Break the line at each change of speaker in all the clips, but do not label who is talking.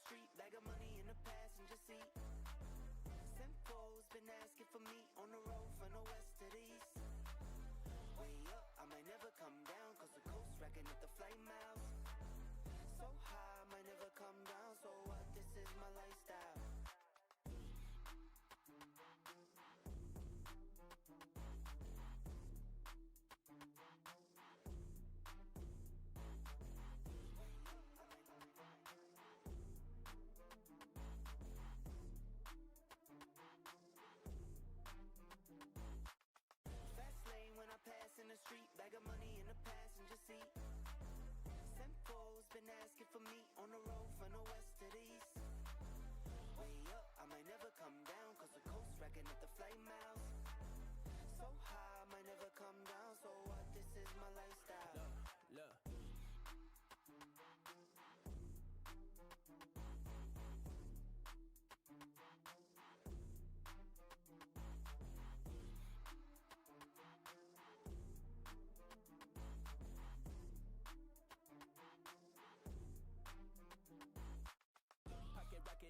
street, bag of money in the passenger seat. Simcoe's been asking for me on the road from the west to the east. Way up, I might never come down, cause the coast racking up the flight miles. So high, I might never come down, so what, this is my lifestyle. Fast lane when I pass in the street, bag of money in the passenger seat. Simcoe's been asking for me on the road from the west to the east. Way up, I might never come down, cause the coast racking up the flight miles. So high, I might never come down, so what, this is my lifestyle. Look.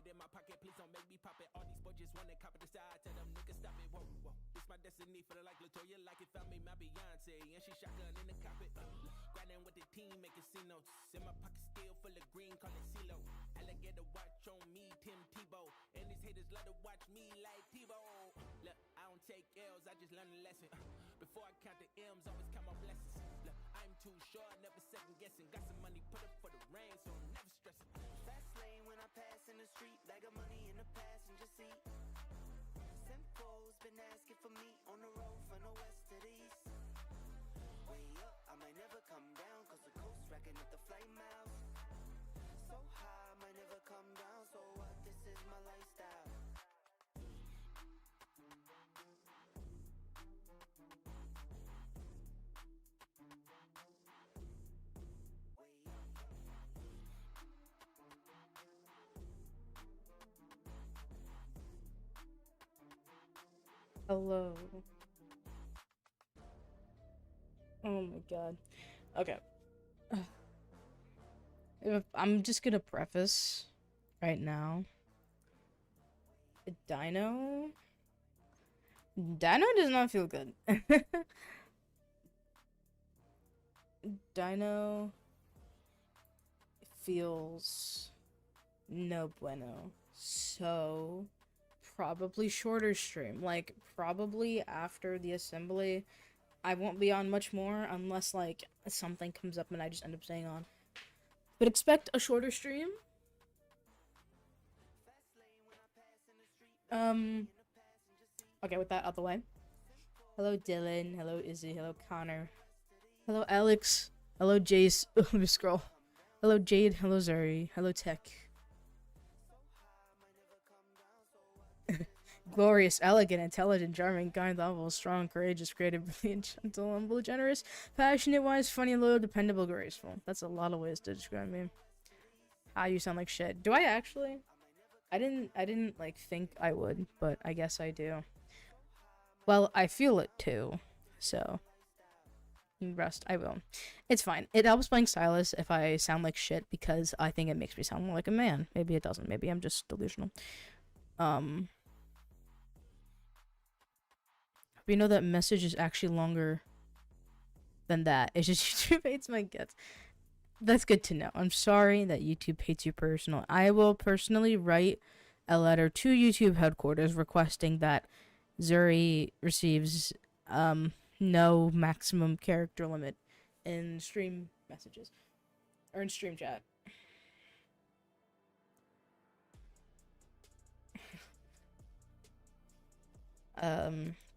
In my pocket, please don't make me pop it. All these boys just wanna copy the style. Tell them niggas stop it. Whoa, whoa. It's my destiny, feeling like Latoya, like it found me my Beyonce, and she shotgun in the cockpit. Grinding with the team, making C notes. In my pocket, still full of green, call it CeeLo. Alligator watch on me, Tim Tebow, and these haters love to watch me like Tebow. Look, I don't take L's, I just learn a lesson. Before I count the M's, always count my blessings. Look, I'm too short, never second guessing. Got some money, put up for the rain, so I'm never stressing.
Fast lane when I pass in the street, bag of money in the passenger seat. Simcoe's been asking for me on the road from the west to the east. Way up, I might never come down, cause the coast racking up the flight miles. So high, I might never come down, so what, this is my lifestyle.
Hello. Oh my god. Okay. I'm just gonna preface right now. Dino does not feel good. Dino feels no bueno. So probably shorter stream. Like, probably after the assembly, I won't be on much more unless, like, something comes up and I just end up staying on. But expect a shorter stream. Okay, with that out the way. Hello, Dylan. Hello, Izzy. Hello, Connor. Hello, Alex. Hello, Jace. Let me scroll. Hello, Jade. Hello, Zuri. Hello, Tech. Glorious, elegant, intelligent, charming, kind, thoughtful, strong, courageous, creative, brilliant, gentle, humble, generous, passionate, wise, funny, loyal, dependable, graceful. That's a lot of ways to describe me. Ah, you sound like shit. Do I actually? I didn't like think I would, but I guess I do. Well, I feel it too, so rest. I will. It's fine. It helps playing Sylas if I sound like shit because I think it makes me sound more like a man. Maybe it doesn't. Maybe I'm just delusional. But you know that message is actually longer than that. It's just YouTube hates my guts. That's good to know. I'm sorry that YouTube hates you personally. I will personally write a letter to YouTube headquarters requesting that Zuri receives no maximum character limit in stream messages. Or in stream chat.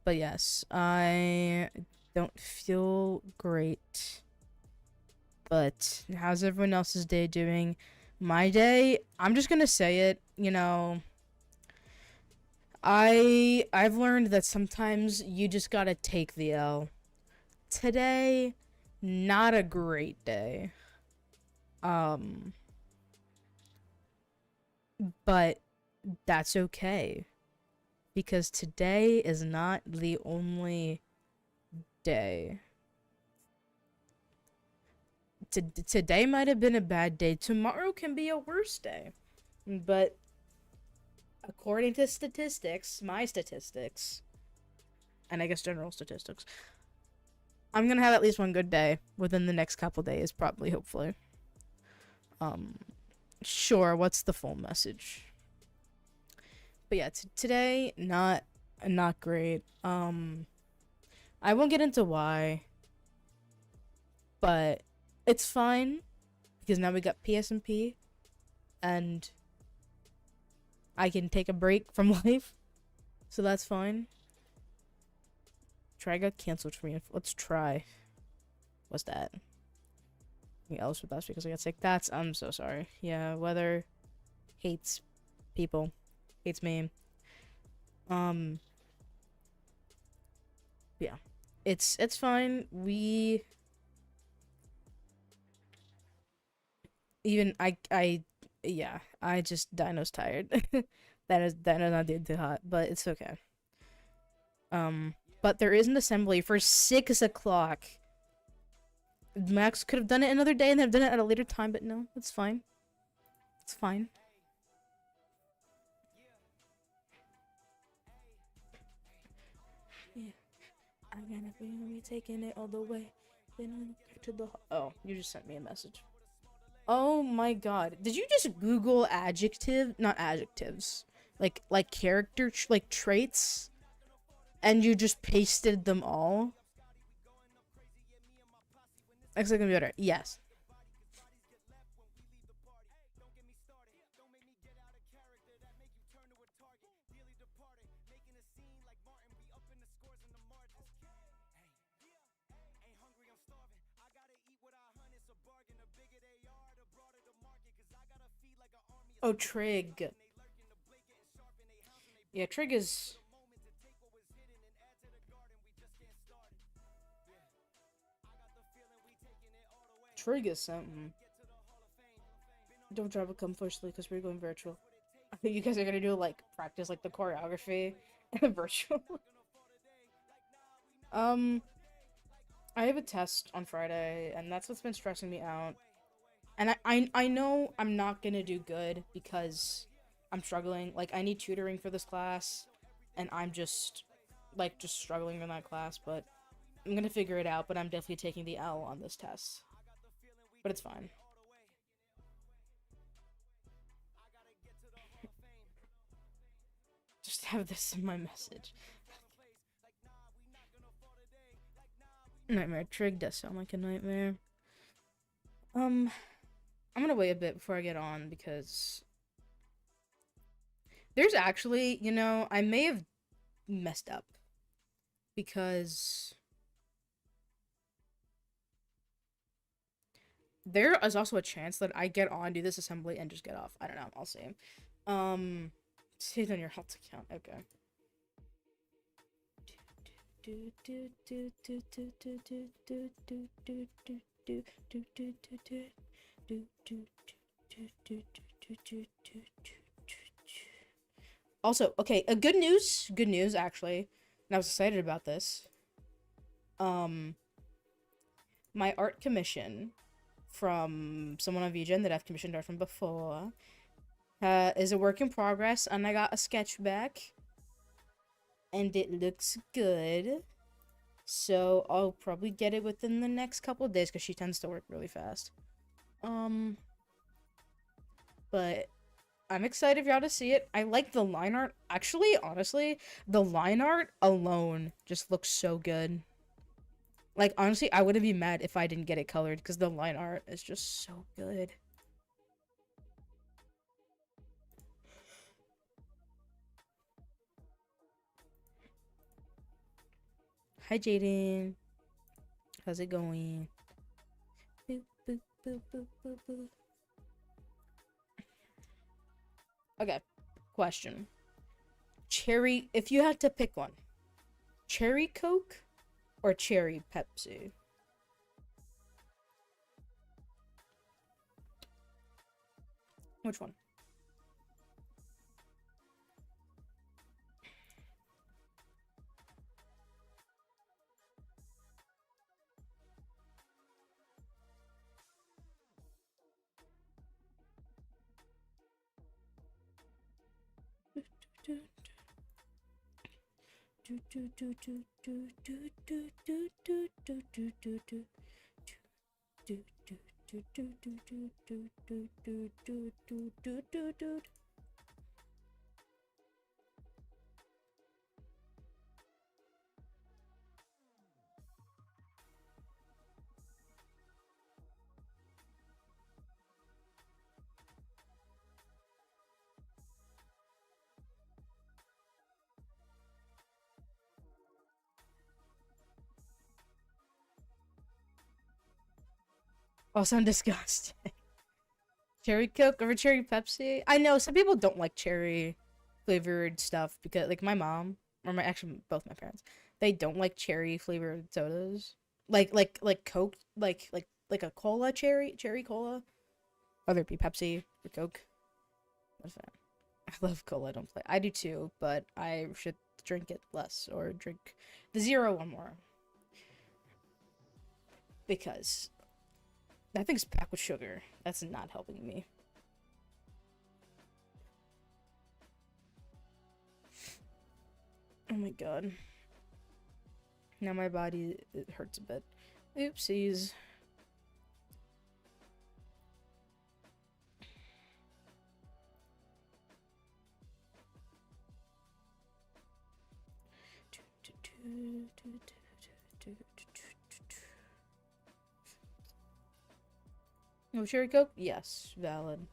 But yes, I don't feel great. But how's everyone else's day doing? My day, I'm just gonna say it, you know, I've learned that sometimes you just gotta take the L. Today, not a great day. But that's okay. Because today is not the only day. Today might have been a bad day. Tomorrow can be a worse day. But according to statistics, my statistics, and I guess general statistics, I'm gonna have at least one good day within the next couple days, probably, hopefully. Sure, what's the full message? But yeah, today, not great. I won't get into why, but it's fine, because now we got PSMP, and I can take a break from life, so that's fine. Try got canceled for me. Let's try. What's that? Else with us because I got sick. I'm so sorry. Yeah, weather hates people. Hates me. Yeah. It's fine. I just Dino's tired. Dino's not doing too hot, but it's okay. But there is an assembly for 6 o'clock. Max could have done it another day and have done it at a later time, but no, it's fine. It's fine. Yeah, I'm gonna be taking it all the way. Then to the. Oh, you just sent me a message. Oh my god, did you just Google adjective? Not adjectives, like character traits, and you just pasted them all? Excellent computer. Yes. Oh, Trig. Yeah, Trig is... Trig is something. Don't drive a come firstly because we're going virtual. I think you guys are gonna do like practice like the choreography virtual. I have a test on Friday, and that's what's been stressing me out. And I know I'm not gonna do good because I'm struggling. Like, I need tutoring for this class, and I'm just struggling in that class, but I'm gonna figure it out. But I'm definitely taking the L on this test. But it's fine. Just have this in my message. Nightmare. Trig does sound like a nightmare. I'm gonna wait a bit before I get on because there's actually, you know, I may have messed up because there is also a chance that I get on, do this assembly, and just get off. I don't know. I'll see. See it on your alt account. Okay. Also, okay, good news actually, and I was excited about this. My art commission from someone on VGen that I've commissioned art from before is a work in progress, and I got a sketch back, and it looks good. So I'll probably get it within the next couple of days because she tends to work really fast. But I'm excited for y'all to see it. I like the line art. Actually, honestly, the line art alone just looks so good. Like, honestly, I wouldn't be mad if I didn't get it colored because the line art is just so good. Hi, Jaden. How's it going? Boop, boop, boop, boop, boop, boop. Okay, question. Cherry, if you had to pick one, cherry Coke or cherry Pepsi? Which one? Oh, sound disgusting. Cherry Coke over cherry Pepsi? I know some people don't like cherry flavored stuff because, like, my mom or actually both my parents, they don't like cherry flavored sodas. Like Coke, like a cola cherry cola. Whether it be Pepsi or Coke. What is that? I love cola. I don't play. I do too, but I should drink it less or drink the zero one more because that thing's packed with sugar. That's not helping me. Oh my god. Now my body, it hurts a bit. Oopsies. No cherry Coke? Yes, valid.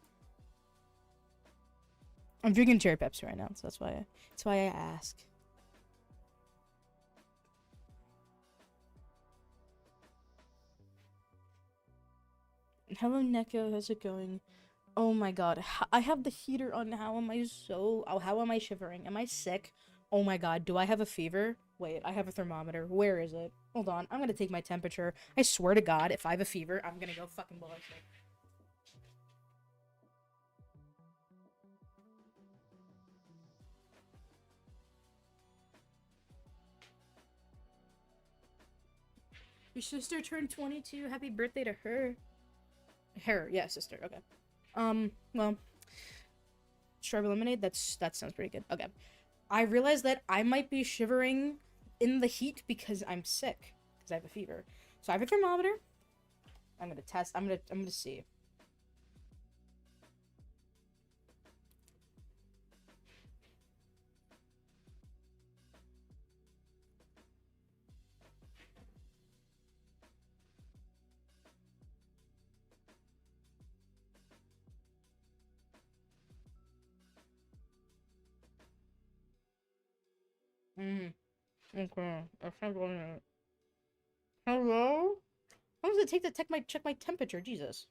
I'm drinking cherry Pepsi right now, so that's why I ask. Hello Neko, how's it going? Oh my god, I have the heater on. How am I shivering? Am I sick? Oh my god, do I have a fever? Wait, I have a thermometer. Where is it? Hold on, I'm gonna take my temperature. I swear to god, if I have a fever, I'm gonna go fucking ballistic. Your sister turned 22. Happy birthday to her. Her, yeah, sister. Okay. Well, strawberry lemonade. That sounds pretty good. Okay. I realized that I might be shivering in the heat because I'm sick because I have a fever. So I have a thermometer. I'm gonna test. I'm gonna see. Okay. That's not going right. Hello? How long does it take to check my temperature? Jesus.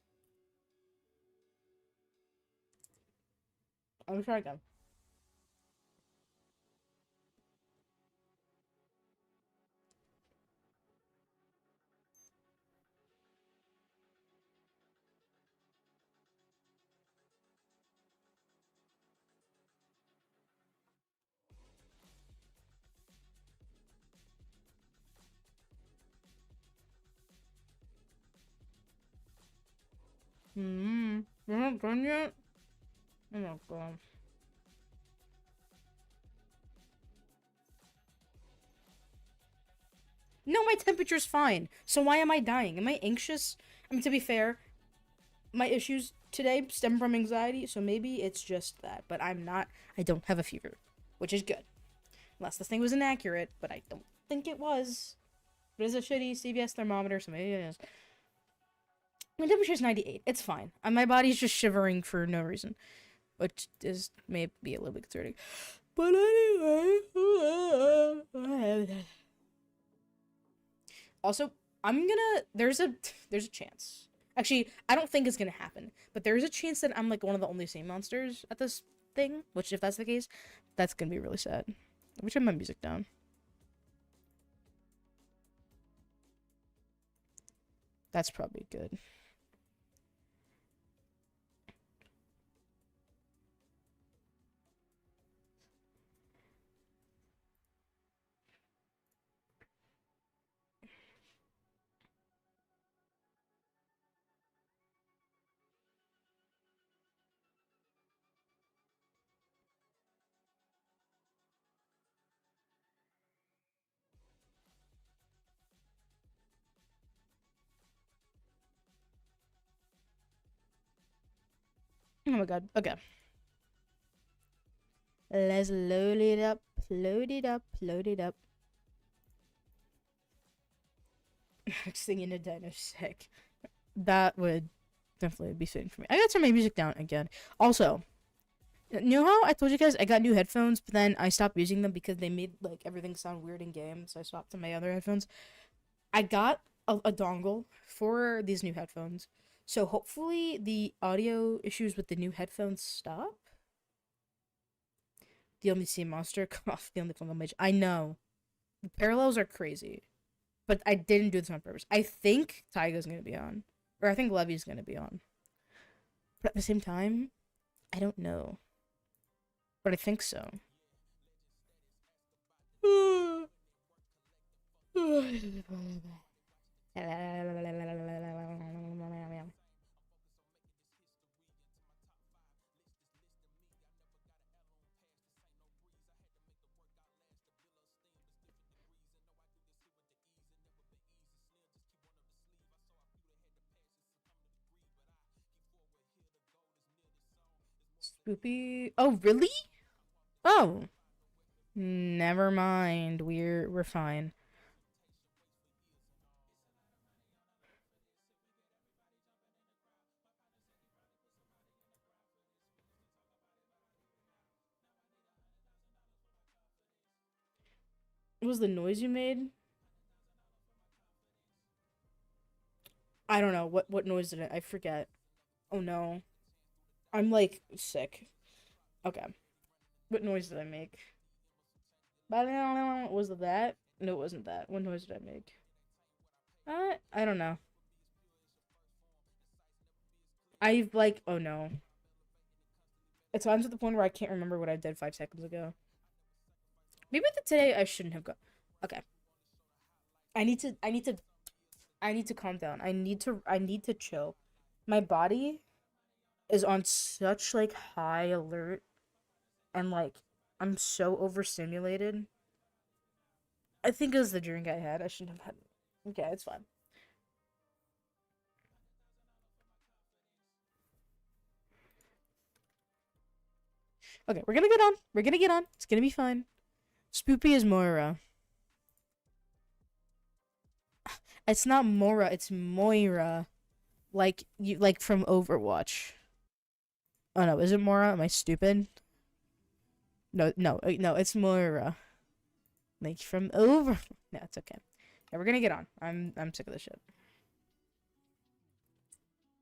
I'm gonna try again. You're not done yet? Oh my god. No, my temperature's fine. So why am I dying? Am I anxious? I mean, to be fair, my issues today stem from anxiety, so maybe it's just that. But I'm not. I don't have a fever, which is good. Unless this thing was inaccurate, but I don't think it was. It is a shitty CVS thermometer, so maybe it is. My temperature's 98. It's fine. And my body's just shivering for no reason, which is maybe a little bit concerning. But anyway. Also, there's a chance. Actually, I don't think it's gonna happen, but there's a chance that I'm like one of the only sea monsters at this thing, which if that's the case, that's gonna be really sad. Let me turn my music down. That's probably good. Oh my god. Okay. Let's load it up. Load it up. Load it up. Singing a dino sick. That would definitely be fitting for me. I gotta turn my music down again. Also, you know how I told you guys I got new headphones, but then I stopped using them because they made like everything sound weird in game, so I swapped to my other headphones. I got a dongle for these new headphones, so hopefully the audio issues with the new headphones stop. The only sea monster, off the only fungal mage. I know, the parallels are crazy, but I didn't do this on purpose. I think Taiga's gonna be on, or I think Levy's gonna be on, but at the same time, I don't know. But I think so. Spoopy. Oh, really? Oh. Never mind. We're fine. What was the noise you made? I don't know. What noise did I forget? Oh no. I'm like sick. Okay. What noise did I make? Was it that? No, it wasn't that. What noise did I make? I don't know. I've like, oh no. It's gotten to the point where I can't remember what I did 5 seconds ago. Maybe today I shouldn't have gone. Okay. I need to calm down. I need to chill. My body is on such like high alert, and like I'm so overstimulated. I think it was the drink I had. I shouldn't have had it. Okay, it's fine. Okay, we're gonna get on. We're gonna get on. It's gonna be fine. Spoopy is Moira. It's not Mora, it's Moira. Like from Overwatch. Oh no, is it Mora? Am I stupid? No, it's Moira. Like from over. No, it's okay. Yeah, we're gonna get on. I'm sick of this shit.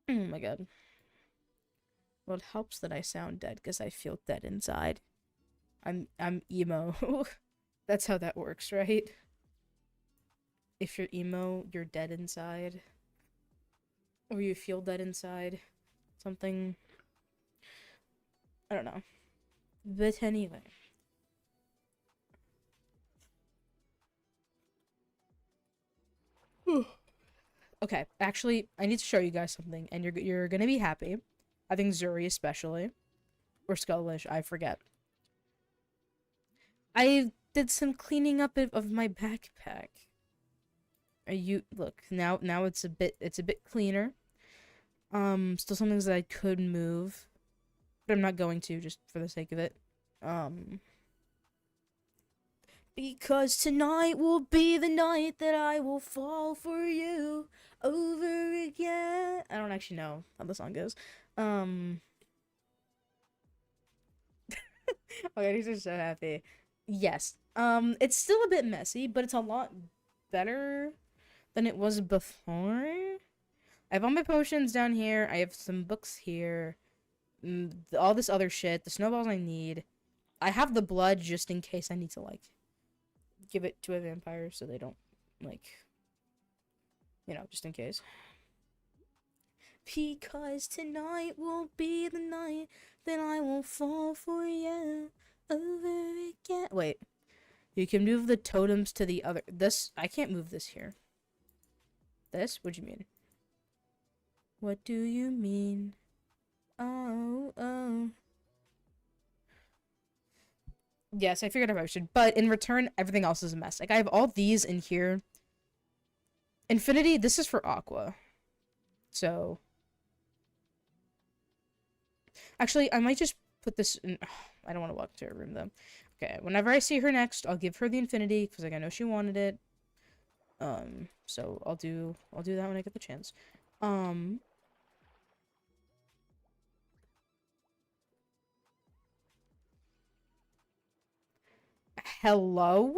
Oh my god. Well, it helps that I sound dead because I feel dead inside. I'm emo. That's how that works, right? If you're emo, you're dead inside. Or you feel dead inside. Something. I don't know. But anyway. Okay, actually, I need to show you guys something, and you're gonna be happy. I think Zuri especially. Or Skullish, I forget. I did some cleaning up of my backpack. Look, now it's a bit cleaner. Still some things that I could move, but I'm not going to just for the sake of it. Because tonight will be the night that I will fall for you over again. I don't actually know how the song goes. Okay, these are so happy. Yes. It's still a bit messy, but it's a lot better than it was before. I have all my potions down here. I have some books here. All this other shit. The snowballs I need. I have the blood just in case I need to, like, give it to a vampire so they don't, like, you know, just in case. Because tonight will be the night that I will fall for you over again. Wait. You can move the totems to the other. This, I can't move this here. This? What do you mean? What do you mean? Oh. Yes, I figured out I should. But in return, everything else is a mess. Like, I have all these in here. Infinity, this is for Aqua. So. Actually, I might just put this in. I don't want to walk to her room though. Okay, whenever I see her next, I'll give her the infinity because like I know she wanted it. So I'll do that when I get the chance. Hello?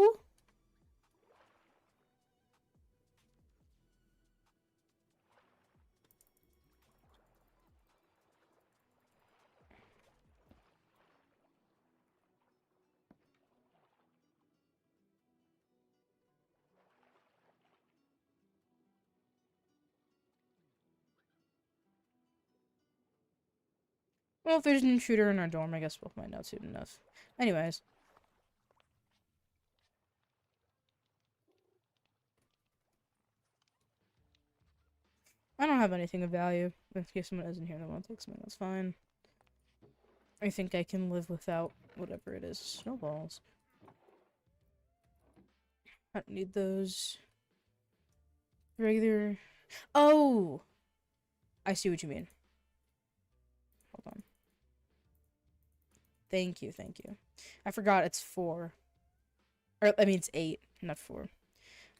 Well, if there's an intruder in our dorm, I guess we'll find out soon enough. Anyways. I don't have anything of value. In case someone isn't here that wants to take something, that's fine. I think I can live without whatever it is. Snowballs. I don't need those. Regular. Oh! I see what you mean. Hold on. Thank you, thank you. I forgot it's 4. Or, I mean, it's 8, not 4.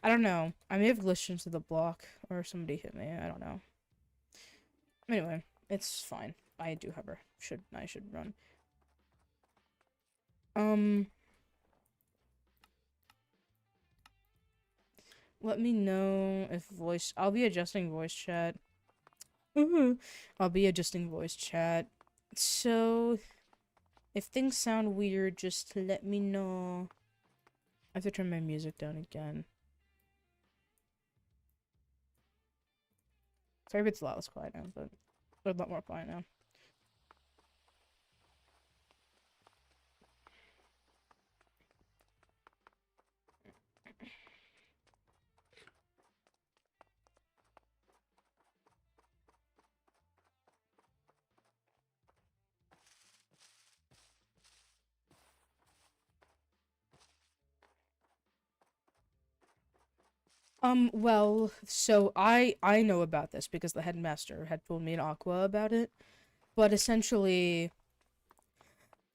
I don't know. I may have glitched into the block, or somebody hit me. I don't know. Anyway, it's fine. I do have her. I should run. Let me know if voice... I'll be adjusting voice chat. I'll be adjusting voice chat. So, if things sound weird, just let me know. I have to turn my music down again. Sorry if it's a lot less quiet now, but a lot more quiet now. Well, so I know about this because the headmaster had told me in Aqua about it. But essentially,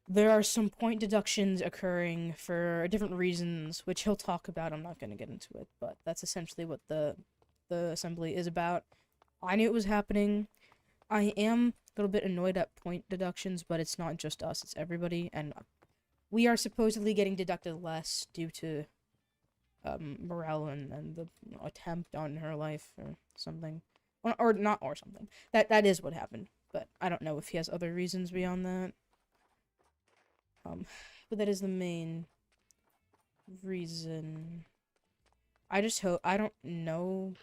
there are some point deductions occurring for different reasons, which he'll talk about. I'm not going to get into it, but that's essentially what the assembly is about. I knew it was happening. I am a little bit annoyed at point deductions, but it's not just us, it's everybody, and we are supposedly getting deducted less due to Mirelle and the attempt on her life or something. Or not or something. That is what happened, but I don't know if he has other reasons beyond that. But that is the main reason. I just hope... I don't know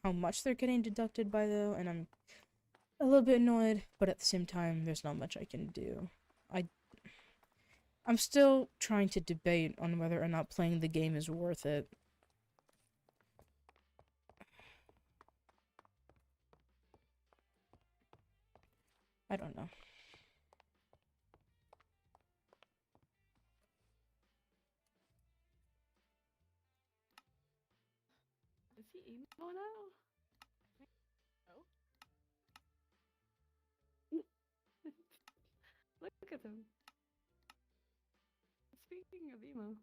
how much they're getting deducted by, though, and I'm a little bit annoyed, but at the same time, there's not much I can do. I'm still trying to debate on whether or not playing the game is worth it. I don't know.
Is he emo now? No. Look at him. Speaking of emo.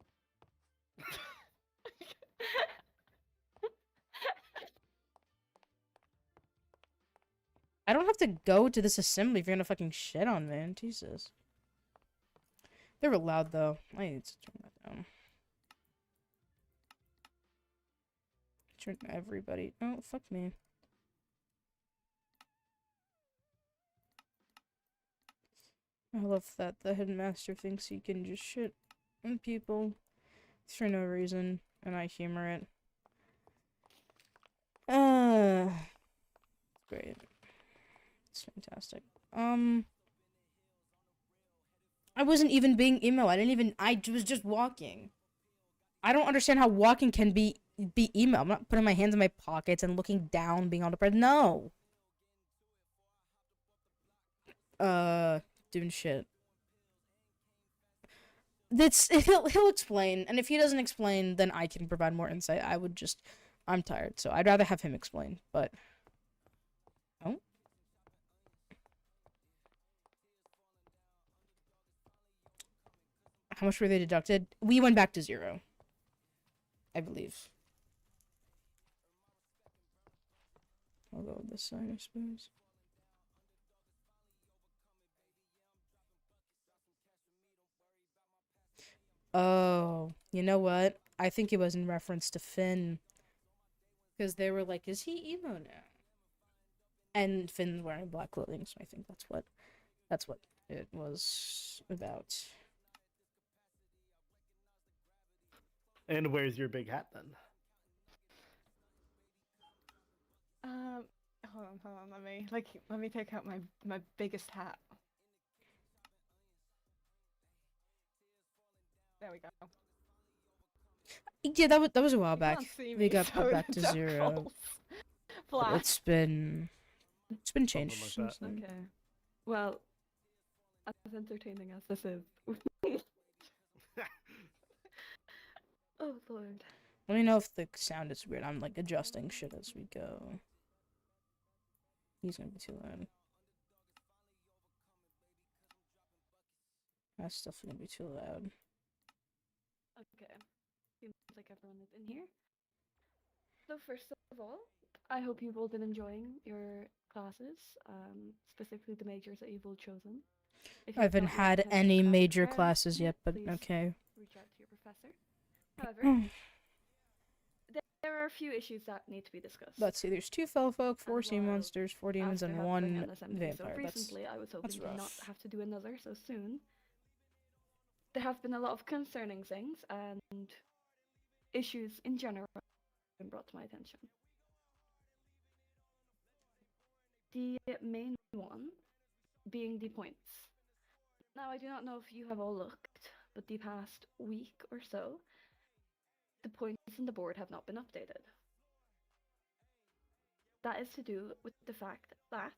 I don't have to go to this assembly if you're gonna fucking shit on me. Jesus. They were loud, though. I need to turn that down. Turn everybody... Oh, fuck me. I love that the headmaster thinks he can just shit on people for no reason, and I humor it. Great. It's fantastic. I wasn't even being emo. I was just walking. I don't understand how walking can be emo. I'm not putting my hands in my pockets and looking down, being all depressed. No. Doing shit. He'll explain, and if he doesn't explain, then I can provide more insight. I'm tired, so I'd rather have him explain, but... Oh? How much were they deducted? We went back to 0. I believe. I'll go with this side, I suppose. Oh, you know what? I think it was in reference to Finn. Because they were like, is he emo now? And Finn's wearing black clothing, so I think that's what it was about.
And where's your big hat then?
Hold on. Let me take out my biggest hat. There we go.
Yeah, that was a while
You
back.
can't see
We
me,
got
so
put back
the
to
dark
0.
holes
But
flash.
it's been changed
like
since
that.
then.
Okay. Well, as entertaining as this is. Oh lord.
Let me know if the sound is weird. I'm like adjusting shit as we go. He's gonna be too loud. That's definitely gonna be too loud.
Okay. Seems like everyone is in here. So first of all, I hope you've all been enjoying your classes, specifically the majors that you've all chosen. If
I
you've
haven't
not yet
had
attended
any
class
major
prior,
classes yet, but
please
okay.
reach out to your professor. However, there are a few issues that need to be discussed.
Let's see, there's 2 fell folk, 4
And
sea
while
monsters, 4 demons,
after
and
having
1
an SMT so
vampire.
recently, I was hoping
that's
to not
rough.
have to do another so soon. There have been a lot of concerning things and issues in general have been brought to my attention. The main one being the points. Now, I do not know if you have all looked, but the past week or so, the points on the board have not been updated. That is to do with the fact that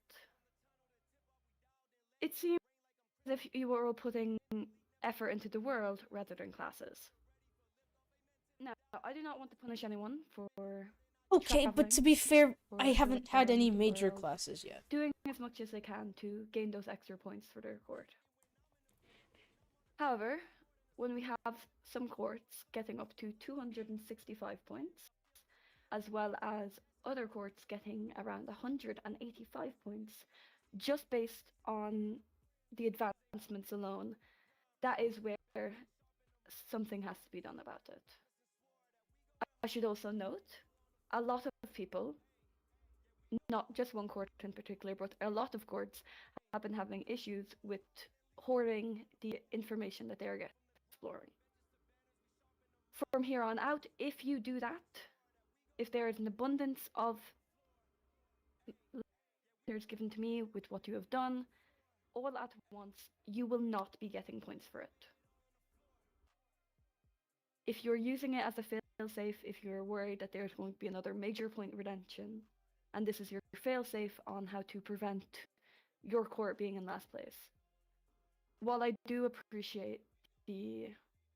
it seems as if you were all putting effort into the world rather than classes. Now, I do not want to punish anyone for
Okay, but to be fair, I
or
haven't had
exploring
any
the
major
world,
classes yet.
doing as much as they can to gain those extra points for their court. However, when we have some courts getting up to 265 points, as well as other courts getting around 185 points, just based on the advancements alone, that is where something has to be done about it. I should also note, a lot of people, not just one court in particular, but a lot of courts have been having issues with hoarding the information that they're exploring. From here on out, if you do that, if there is an abundance of letters given to me with what you have done, all at once, you will not be getting points for it. If you're using it as a failsafe, if you're worried that there's going to be another major point redemption, and this is your failsafe on how to prevent your court being in last place. While I do appreciate the,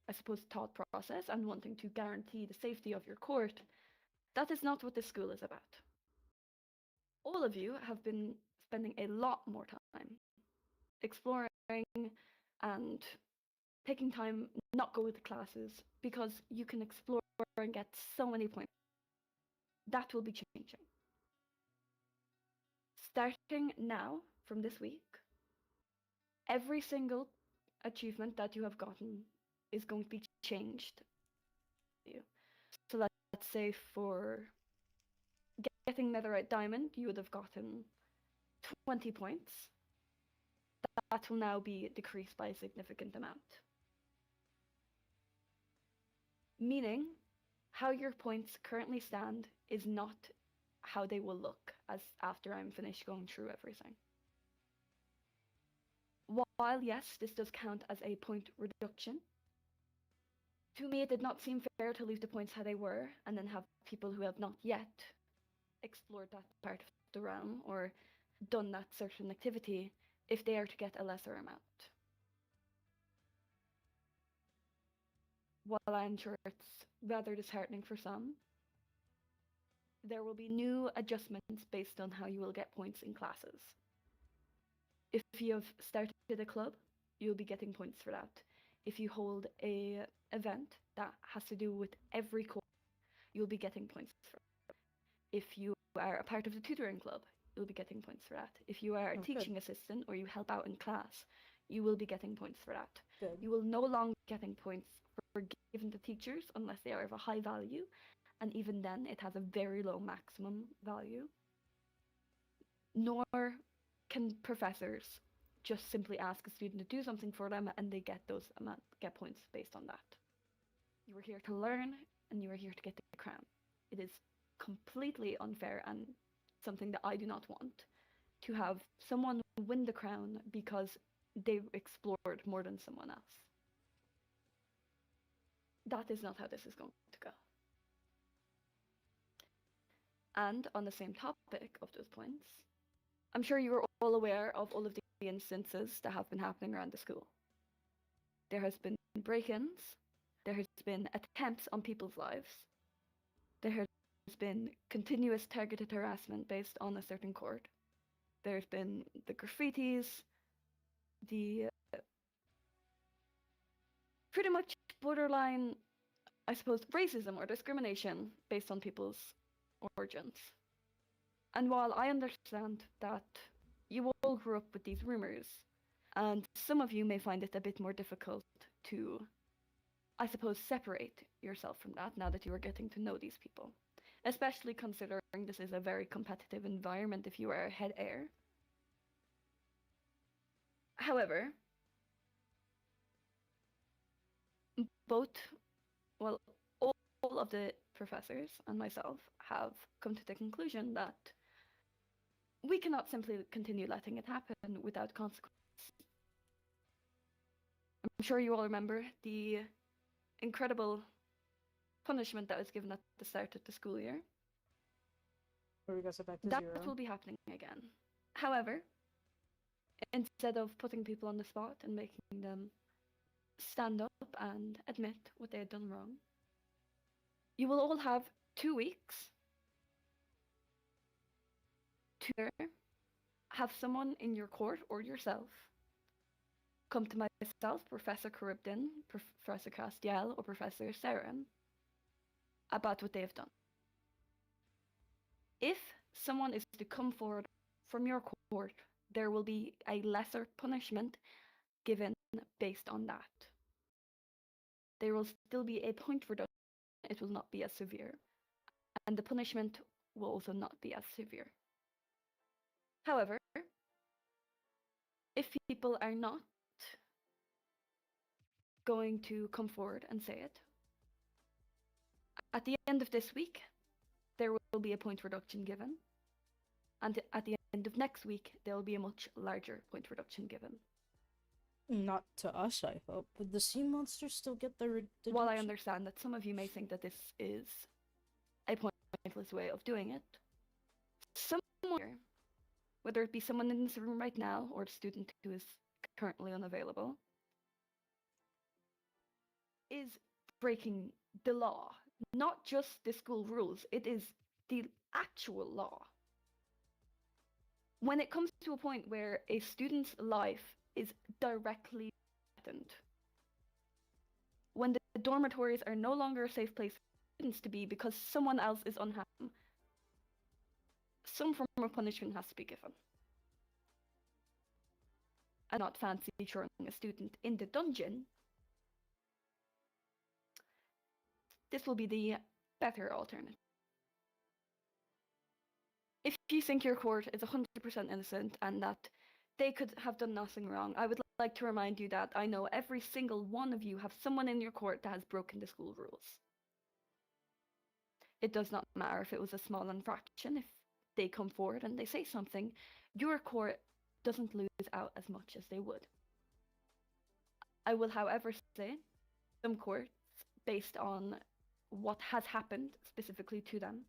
I suppose, thought process and wanting to guarantee the safety of your court, that is not what this school is about. All of you have been spending a lot more time exploring and taking time not go with classes because you can explore and get so many points. That will be changing. Starting now, from this week, every single achievement that you have gotten is going to be changed. So let's say for getting Netherite Diamond, you would have gotten 20 points. That will now be decreased by a significant amount. Meaning, how your points currently stand is not how they will look as after I'm finished going through everything. While yes, this does count as a point reduction, to me it did not seem fair to leave the points how they were and then have people who have not yet explored that part of the realm or done that certain activity if they are to get a lesser amount. While I'm sure it's rather disheartening for some, there will be new adjustments based on how you will get points in classes. If you have started a club, you'll be getting points for that. if you hold a event that has to do with every course, you'll be getting points for it. If you are a part of the tutoring club, you'll be getting points for that. If you are a teaching assistant or you help out in class, you will be getting points for that.
Good.
You will no longer be getting points for giving to teachers unless they are of a high value, and even then it has a very low maximum value. Nor can professors just simply ask a student to do something for them and they get points based on that. You are here to learn and you are here to get the crown. It is completely unfair and something that I do not want, to have someone win the crown because they explored more than someone else. That is not how this is going to go. And on the same topic of those points, I'm sure you are all aware of all of the instances that have been happening around the school. There has been break-ins, there has been attempts on people's lives, there has been continuous targeted harassment based on a certain court, there's been the graffitis, the pretty much borderline, I suppose, racism or discrimination based on people's origins. And while I understand that you all grew up with these rumors, and some of you may find it a bit more difficult to, I suppose, separate yourself from that now that you are getting to know these people, especially considering this is a very competitive environment if you are a head heir. However, all of the professors and myself have come to the conclusion that we cannot simply continue letting it happen without consequence. I'm sure you all remember the incredible punishment that was given at the start of the school year.
Where we got back to
that
0.
will be happening again. However, instead of putting people on the spot and making them stand up and admit what they had done wrong, you will all have 2 weeks to have someone in your court or yourself come to myself, Professor Charybdin, Professor Castiel, or Professor Seren about what they have done. If someone is to come forward from your court, there will be a lesser punishment given based on that. There will still be a point reduction. It will not be as severe. And the punishment will also not be as severe. However, if people are not going to come forward and say it, at the end of this week, there will be a point reduction given. And at the end of next week, there will be a much larger point reduction given.
Not to us, I hope. Would the sea monsters still get the reduction?
While I understand that some of you may think that this is a pointless way of doing it, someone, whether it be someone in this room right now or a student who is currently unavailable, is breaking the law. Not just the school rules, it is the actual law. When it comes to a point where a student's life is directly threatened, when the dormitories are no longer a safe place for students to be because someone else is unhappy, some form of punishment has to be given. I not fancy throwing a student in the dungeon. This will be the better alternative. If you think your court is 100% innocent and that they could have done nothing wrong, I would like to remind you that I know every single one of you have someone in your court that has broken the school rules. It does not matter if it was a small infraction. If they come forward and they say something, your court doesn't lose out as much as they would. I will, however, say some courts, based on what has happened specifically to them,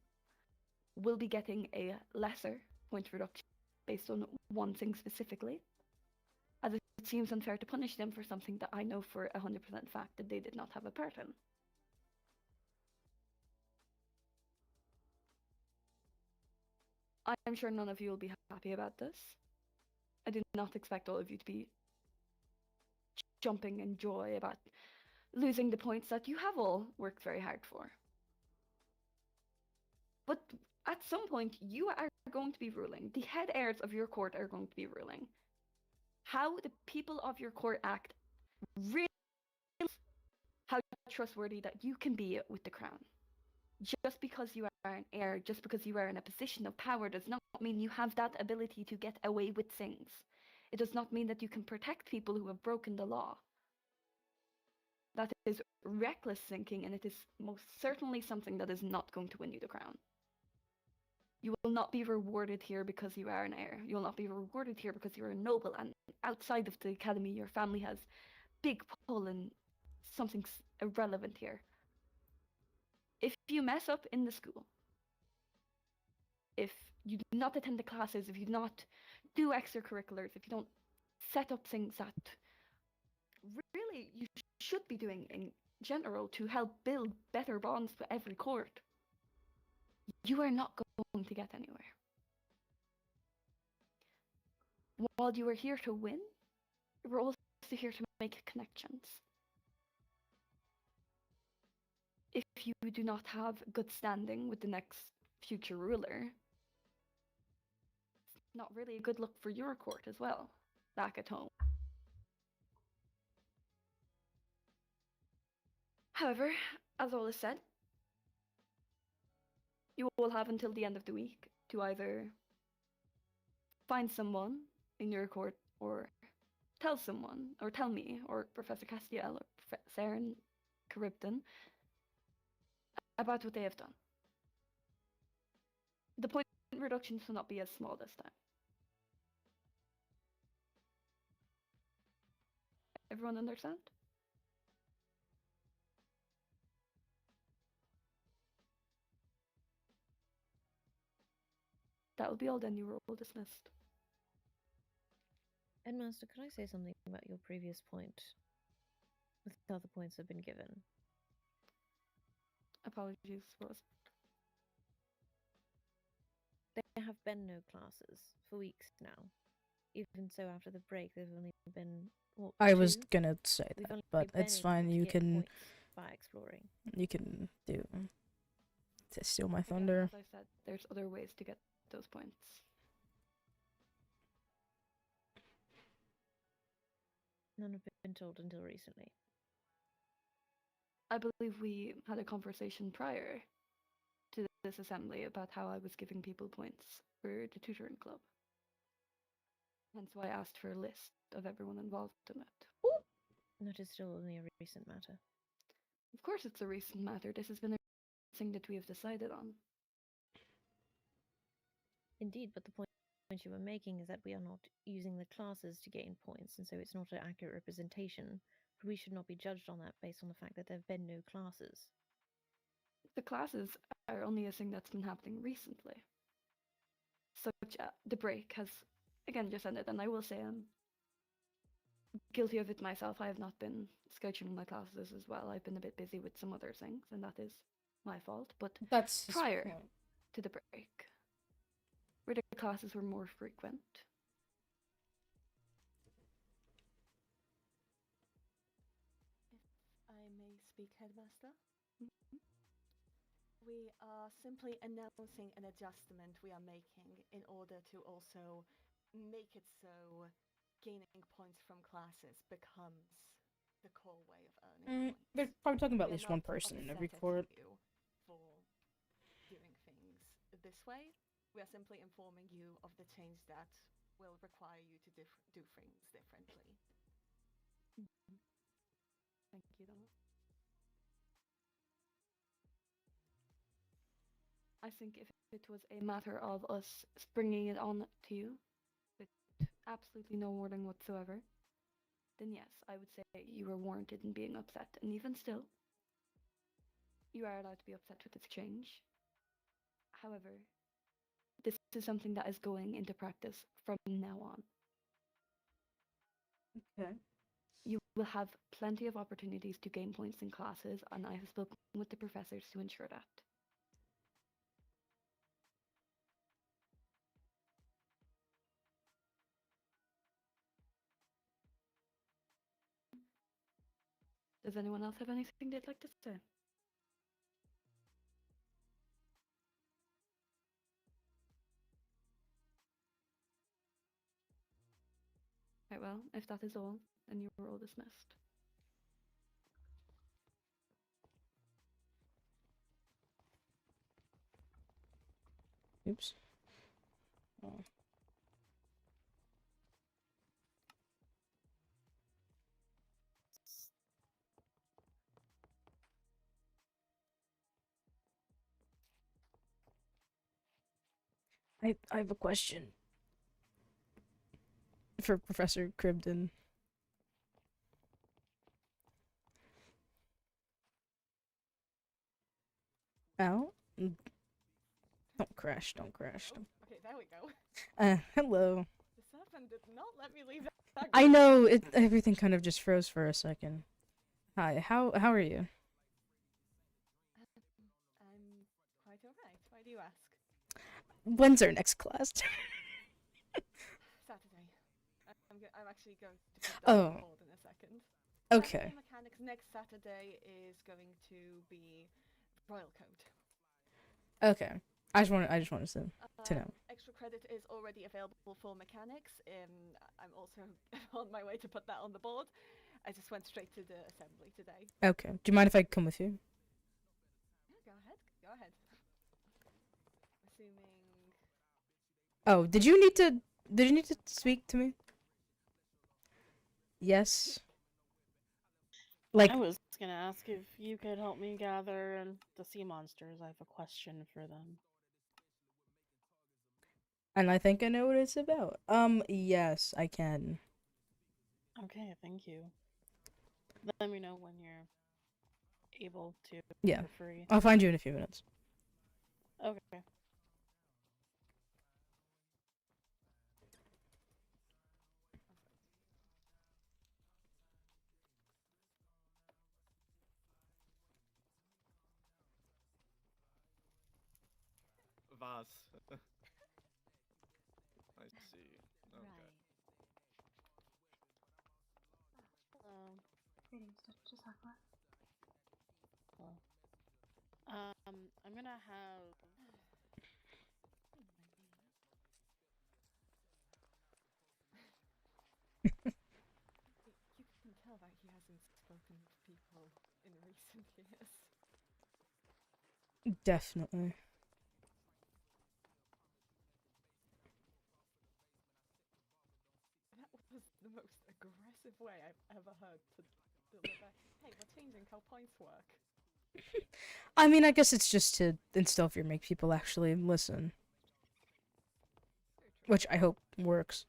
will be getting a lesser point reduction based on one thing specifically, as it seems unfair to punish them for something that I know for 100% fact that they did not have a part in. I'm sure none of you will be happy about this. I do not expect all of you to be jumping in joy about losing the points that you have all worked very hard for. But at some point, you are going to be ruling. The head heirs of your court are going to be ruling. How the people of your court act really how trustworthy that you can be with the crown. Just because you are an heir, just because you are in a position of power, does not mean you have that ability to get away with things. It does not mean that you can protect people who have broken the law. That is reckless thinking, and it is most certainly something that is not going to win you the crown. You will not be rewarded here because you are an heir. You will not be rewarded here because you're a noble, and outside of the academy, your family has big pull and something's irrelevant here. If you mess up in the school, if you do not attend the classes, if you do not do extracurriculars, if you don't set up things that really you should be doing in general to help build better bonds with every court, you are not going to get anywhere. While you are here to win, we're also here to make connections. If you do not have good standing with the next future ruler, it's not really a good look for your court as well, back at home. However, as all is said, you will have until the end of the week to either find someone in your court or tell someone, or tell me, or Professor Castiel, or Professor Charybdon about what they have done. The point reductions will not be as small this time. Everyone understand? That will be all then. You were all dismissed.
Headmaster, could I say something about your previous point? With how the points have been given.
Apologies, Rose.
There have been no classes for weeks now. Even so, after the break, there's only been. What,
I was
two?
gonna say
We've
that,
only
but
been
it's
able
fine.
to
You
get
can
points by exploring.
do to steal my
Again,
thunder.
as I said, there's other ways to get those points.
None have been told until recently.
I believe we had a conversation prior to this assembly about how I was giving people points for the tutoring club. Hence why I asked for a list of everyone involved in it.
That is still only a recent matter.
Of course it's a recent matter. This has been a thing that we have decided on.
Indeed, but the point you were making is that we are not using the classes to gain points, and so it's not an accurate representation. But we should not be judged on that based on the fact that there have been no classes.
The classes are only a thing that's been happening recently. Such the break has again just ended, and I will say I'm guilty of it myself. I have not been scheduling my classes as well. I've been a bit busy with some other things, and that is my fault. But
That's
prior to the break, where the classes were more frequent,
If I may speak, Headmaster. We are simply announcing an adjustment we are making in order to also make it so gaining points from classes becomes the core way of earning points.
They're probably talking about
We
at least
are
one
not
person in every
upset at
court.
you for doing things this way. We are simply informing you of the change that will require you to do things differently.
thank you, Donna. I think if it was a matter of us springing it on to you with absolutely no warning whatsoever, then yes, I would say you were warranted in being upset. And even still, you are allowed to be upset with this change. However, this is something that is going into practice from now on.
Okay.
You will have plenty of opportunities to gain points in classes, and I have spoken with the professors to ensure that. Does anyone else have anything they'd like to say? Right, well, if that is all, then you are all dismissed.
Oops. Oh. I have a question for Professor Cribden. Al? Don't crash, don't crash.
Oh, okay, there we go.
Hello.
The serpent did not let me leave that.
I know, everything kind of just froze for a second. Hi, how are you?
I'm quite alright. Why do you ask?
When's our next class?
Saturday. I'm actually going to put that on
Oh.
the board in a second.
Okay.
Saturday mechanics next Saturday is going to be Royal Code.
Okay. I just wanted to know.
Extra credit is already available for mechanics. I'm also on my way to put that on the board. I just went straight to the assembly today.
Okay. Do you mind if I come with you?
Yeah, go ahead. Go ahead. Assuming.
Oh, did you need to speak to me? Yes. Like,
I was gonna ask if you could help me gather the sea monsters. I have a question for them.
and I think I know what it's about. Yes, I can.
Okay, thank you. Let me know when you're able to.
Yeah.
For free.
I'll find you in a few minutes.
Okay.
Vase. I see. Okay.
Right. Hello.
Greetings, Dr. Sakura.
Hello. I'm gonna have.
You can tell that he hasn't spoken with people in recent years.
Definitely.
That was the most aggressive way I've ever heard to deliver. Hey, we're changing how points work.
I mean, I guess it's just to instill fear, make people actually listen. Which I hope works.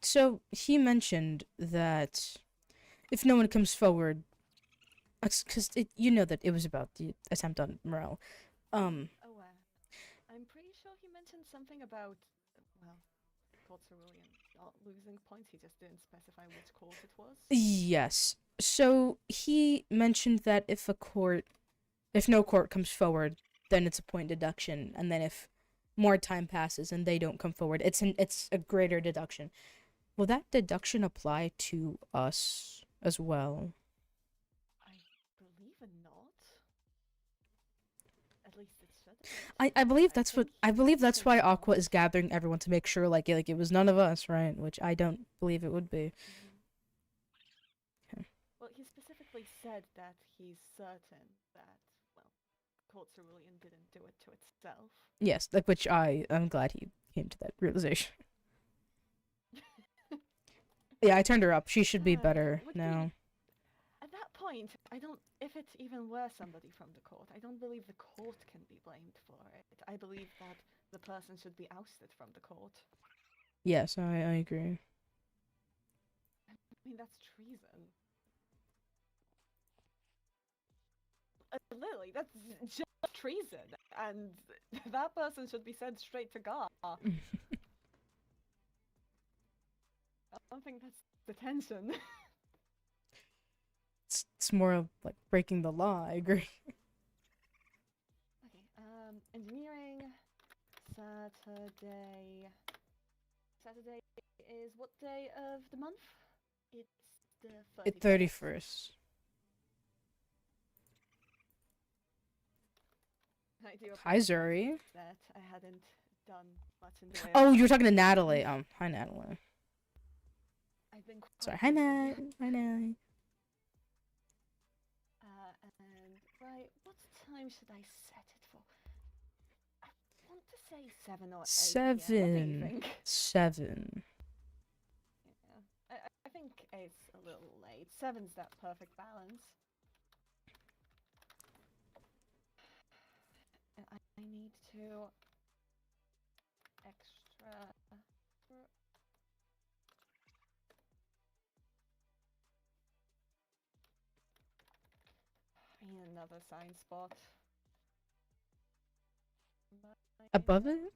So he mentioned that if no one comes forward, because you know that it was about the attempt on Mirelle.
Aware. I'm pretty sure he mentioned something about, well, Court Cerulean not losing points. He just didn't specify which court it was.
Yes. So he mentioned that if no court comes forward, then it's a point deduction, and then if more time passes and they don't come forward, it's a greater deduction. Will that deduction apply to us as well?
I believe not. At least it should.
I believe that's
think
that's why
it's
Aqua
not.
is gathering everyone to make sure like it was none of us, right? Which I don't believe it would be.
Well, he specifically said that he's certain that, well, Court Cerulean didn't do it to itself.
Yes, like which I'm glad he came to that realization. Yeah, I turned her up. She should be better
would
now.
At that point, I don't. If it even were somebody from the court, I don't believe the court can be blamed for it. I believe that the person should be ousted from the court.
Yes, I agree.
I mean, that's treason. Literally, that's just treason, and that person should be sent straight to Gar. I don't think that's detention.
It's more of like breaking the law. I agree.
Okay. Engineering. Saturday. Saturday is what day of the month? It's the
31st.
I do
Hi, Zuri.
that I hadn't done much in the way
Oh,
of
you were talking to
planning.
Natalie. Hi, Natalie.
I've been
Sorry,
quite
hi,
busy.
Nat. Hi, Natalie.
And right, what time should I set it for? I want to say 7 or 8 p.m. What do you
7.
think?
7.
Yeah. I think 8's a little late. 7's that perfect balance. And I need to extra. I need another sign spot.
Above it?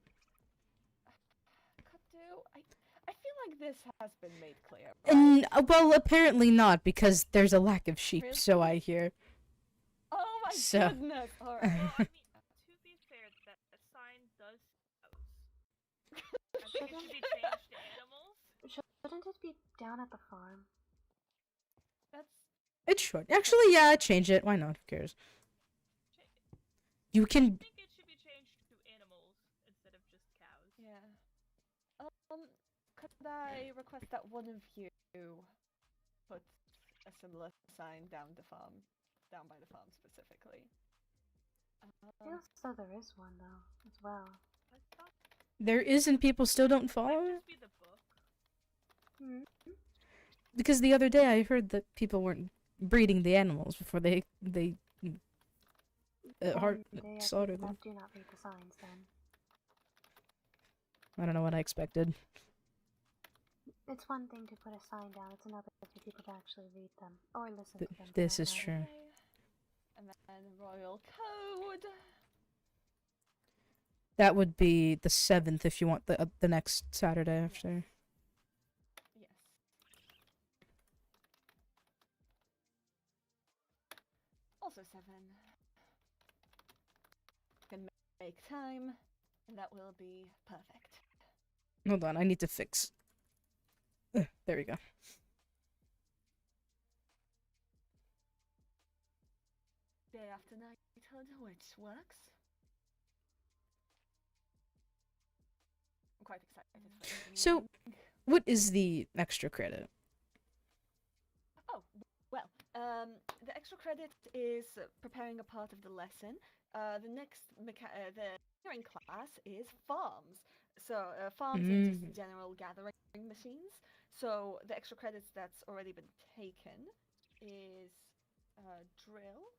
Could do. I feel like this has been made clear.
Well, apparently not, because there's a lack of sheep,
Really?
so I hear.
Oh my
So-
goodness! Alright.
Well, I mean, to be fair, that sign does I think it should be changed to animals.
Shouldn't it be down at the farm?
That's
It should. Actually, yeah, change it. Why not? Who cares? You
I
can.
think it should be changed to animals instead of just cows.
yeah. Could I request that one of you put a similar sign down by the farm specifically?
Feels so there is one though, as well.
I thought
There is, and people still don't
it
follow
might
it?
just be the book.
Because the other day I heard that people weren't breeding the animals before they slaughtered them.
Do not read the signs then.
I don't know what I expected.
It's one thing to put a sign down, it's another for people to actually read them or listen to them. for
This
that
is
matter.
true.
And then royal code.
That would be the 7th if you want the next Saturday after.
Yes. Also 7. Can make time, and that will be perfect.
Hold on, I need to fix. There we go.
Day after knighthood, which works. I'm quite excited for it.
So, what is the extra credit?
Oh, well, the extra credit is preparing a part of the lesson. The next the engineering class is farms. So farms are just general gathering machines. So the extra credits that's already been taken is drill.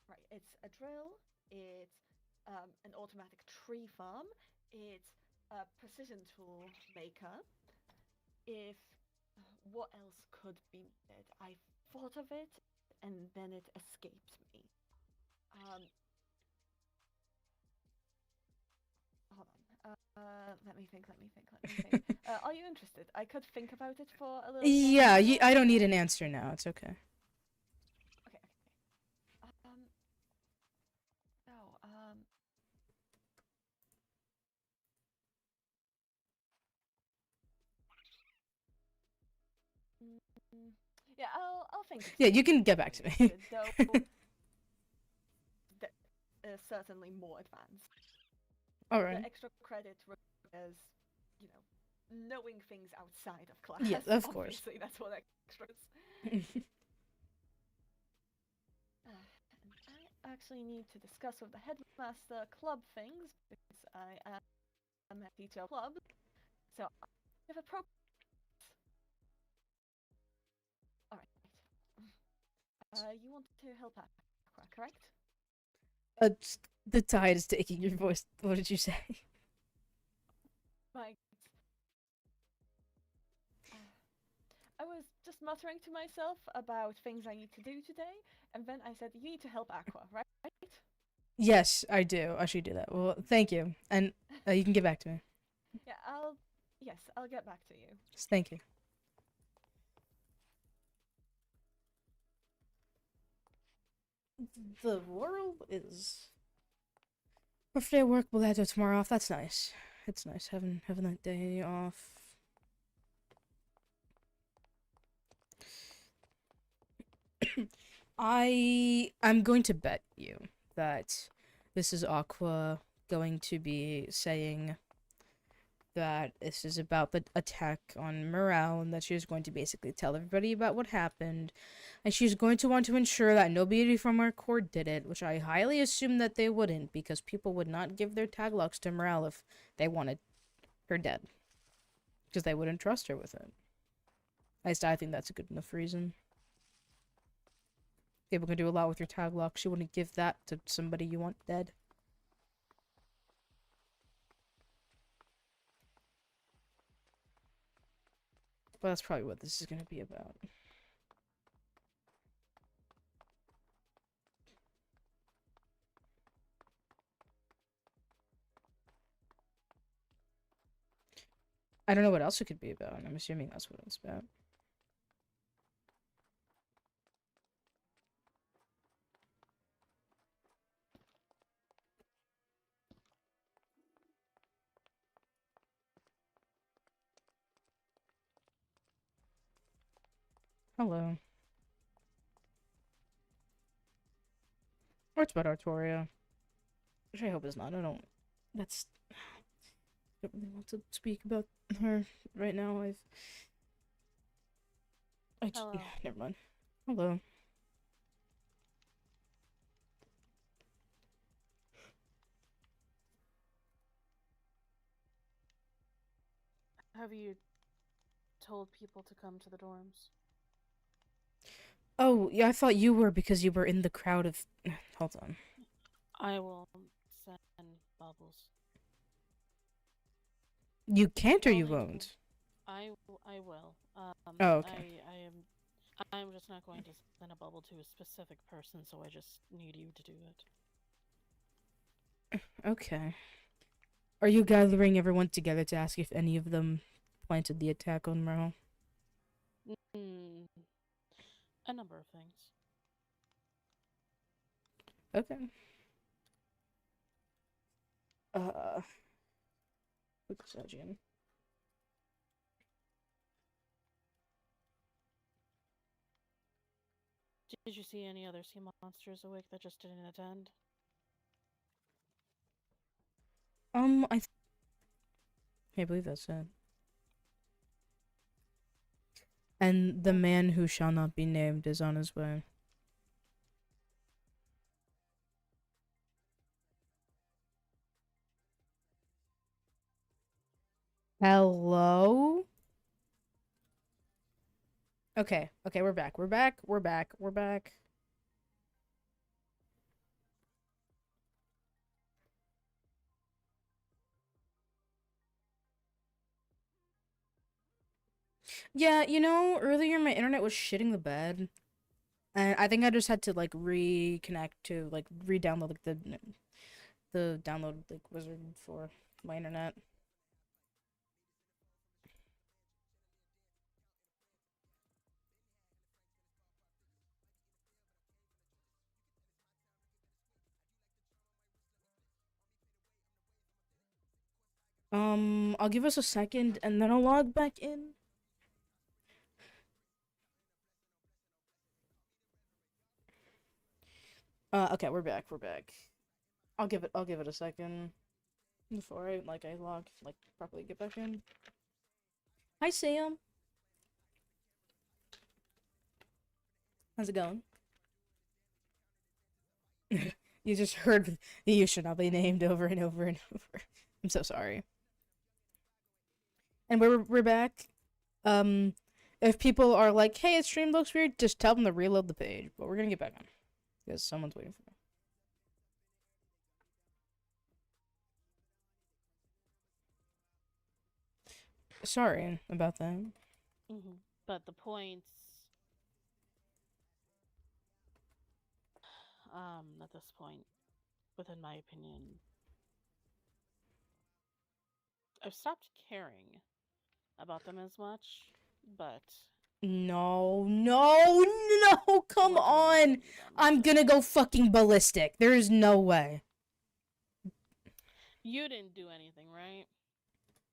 Right, it's a drill. It's an automatic tree farm. It's a precision tool maker. If what else could be needed? I thought of it, and then it escaped me. Hold on. Let me think. Are you interested? I could think about it for a little bit.
Yeah, I don't need an answer now. It's okay.
Okay. Yeah, I'll think.
Yeah, you can get back to me.
Though, certainly more advanced.
All right.
The extra credit requires, knowing things outside of class.
Yes, of course.
Obviously, that's what extras. I actually need to discuss with the headmaster club things because I am a teacher of club. So I have a pro. All right. You want to help out, correct?
The tide is taking your voice. What did you say?
Right. I was just muttering to myself about things I need to do today, and then I said, "You need to help Aqua, right?"
Yes, I do. I should do that. Well, thank you, and you can get back to me.
Yeah, I'll get back to you.
Thank you. The world is. First day of work, we'll have tomorrow off. That's nice. It's nice having that day off. I'm going to bet you that this is Aqua going to be saying that this is about the attack on Mirelle, and that she's going to basically tell everybody about what happened, and she's going to want to ensure that nobody from our court did it, which I highly assume that they wouldn't, because people would not give their tag locks to Mirelle if they wanted her dead, because they wouldn't trust her with it. At least I think that's a good enough reason. People can do a lot with your tag locks. You wouldn't give that to somebody you want dead. But that's probably what this is going to be about. I don't know what else it could be about. I'm assuming that's what it's about. Hello. Or it's about Artoria. Which I hope it's not. I don't really want to speak about her right now.
Hello.
Never mind. Hello.
Have you told people to come to the dorms?
Oh, yeah, I thought you were because you were in the crowd of... Hold on.
I will send bubbles.
You can't or you
Only to-
won't?
I will.
Oh, okay.
I'm just not going to send a bubble to a specific person, so I just need you to do it.
Okay. Are you gathering everyone together to ask if any of them planted the attack on Merle?
A number of things.
Okay. What's that, Jen?
Did you see any other sea monsters awake that just didn't attend?
I believe that's it. And the man who shall not be named is on his way. Hello? Okay, we're back. We're back. Yeah, you know, earlier my internet was shitting the bed. And I think I just had to, like, reconnect to, like, re-download, like, the download, like, wizard for my internet. I'll give us a second, and then I'll log back in. Okay, we're back. I'll give it a second before I properly get back in. Hi, Sam. How's it going? You just heard you should not be named over and over and over. I'm so sorry. And we're back. If people are like, "Hey, this stream looks weird," just tell them to reload the page. But we're gonna get back on because someone's waiting for me. Sorry about that.
But the points, at this point, within my opinion, I've stopped caring about them as much, but...
No, come on! I'm gonna go fucking ballistic. There is no way.
You didn't do anything, right?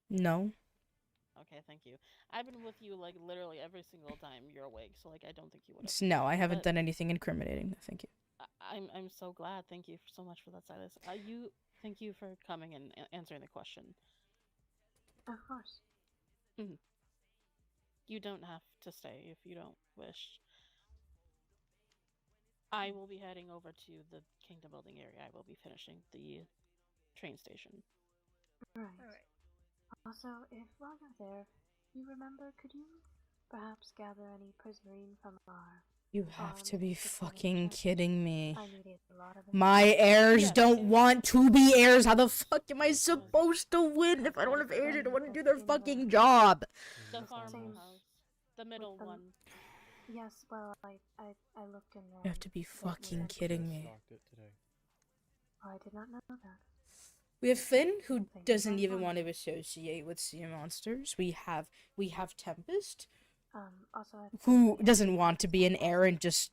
No.
Okay, thank you. I've been with you like literally every single time you're awake, so like I don't think you would have.
No, I haven't
But
done anything incriminating. Thank you.
I'm so glad. Thank you so much for that, Sylas. Thank you for coming and answering the question.
Of course.
You don't have to stay if you don't wish. I will be heading over to the kingdom building area. I will be finishing the train station.
Right.
Alright.
Also, if while you're there, you remember, could you perhaps gather any prismarine from our
You have to be
farms,
fucking kidding me.
I needed a lot of it.
My heirs
Yes,
don't
it-
want to be heirs. How the fuck am I supposed to win if I don't have heirs that want to do their fucking job?
The
Same.
farmhouse. The middle
them.
one.
Yes, well, I looked in there.
You have to be
what
fucking
was
kidding me.
Locked it today.
Oh, I did not know that.
We have Finn, who
Thank you
doesn't
very
even
much.
want to associate with sea monsters. We have Tempest,
Also,
who doesn't want to be an heir and just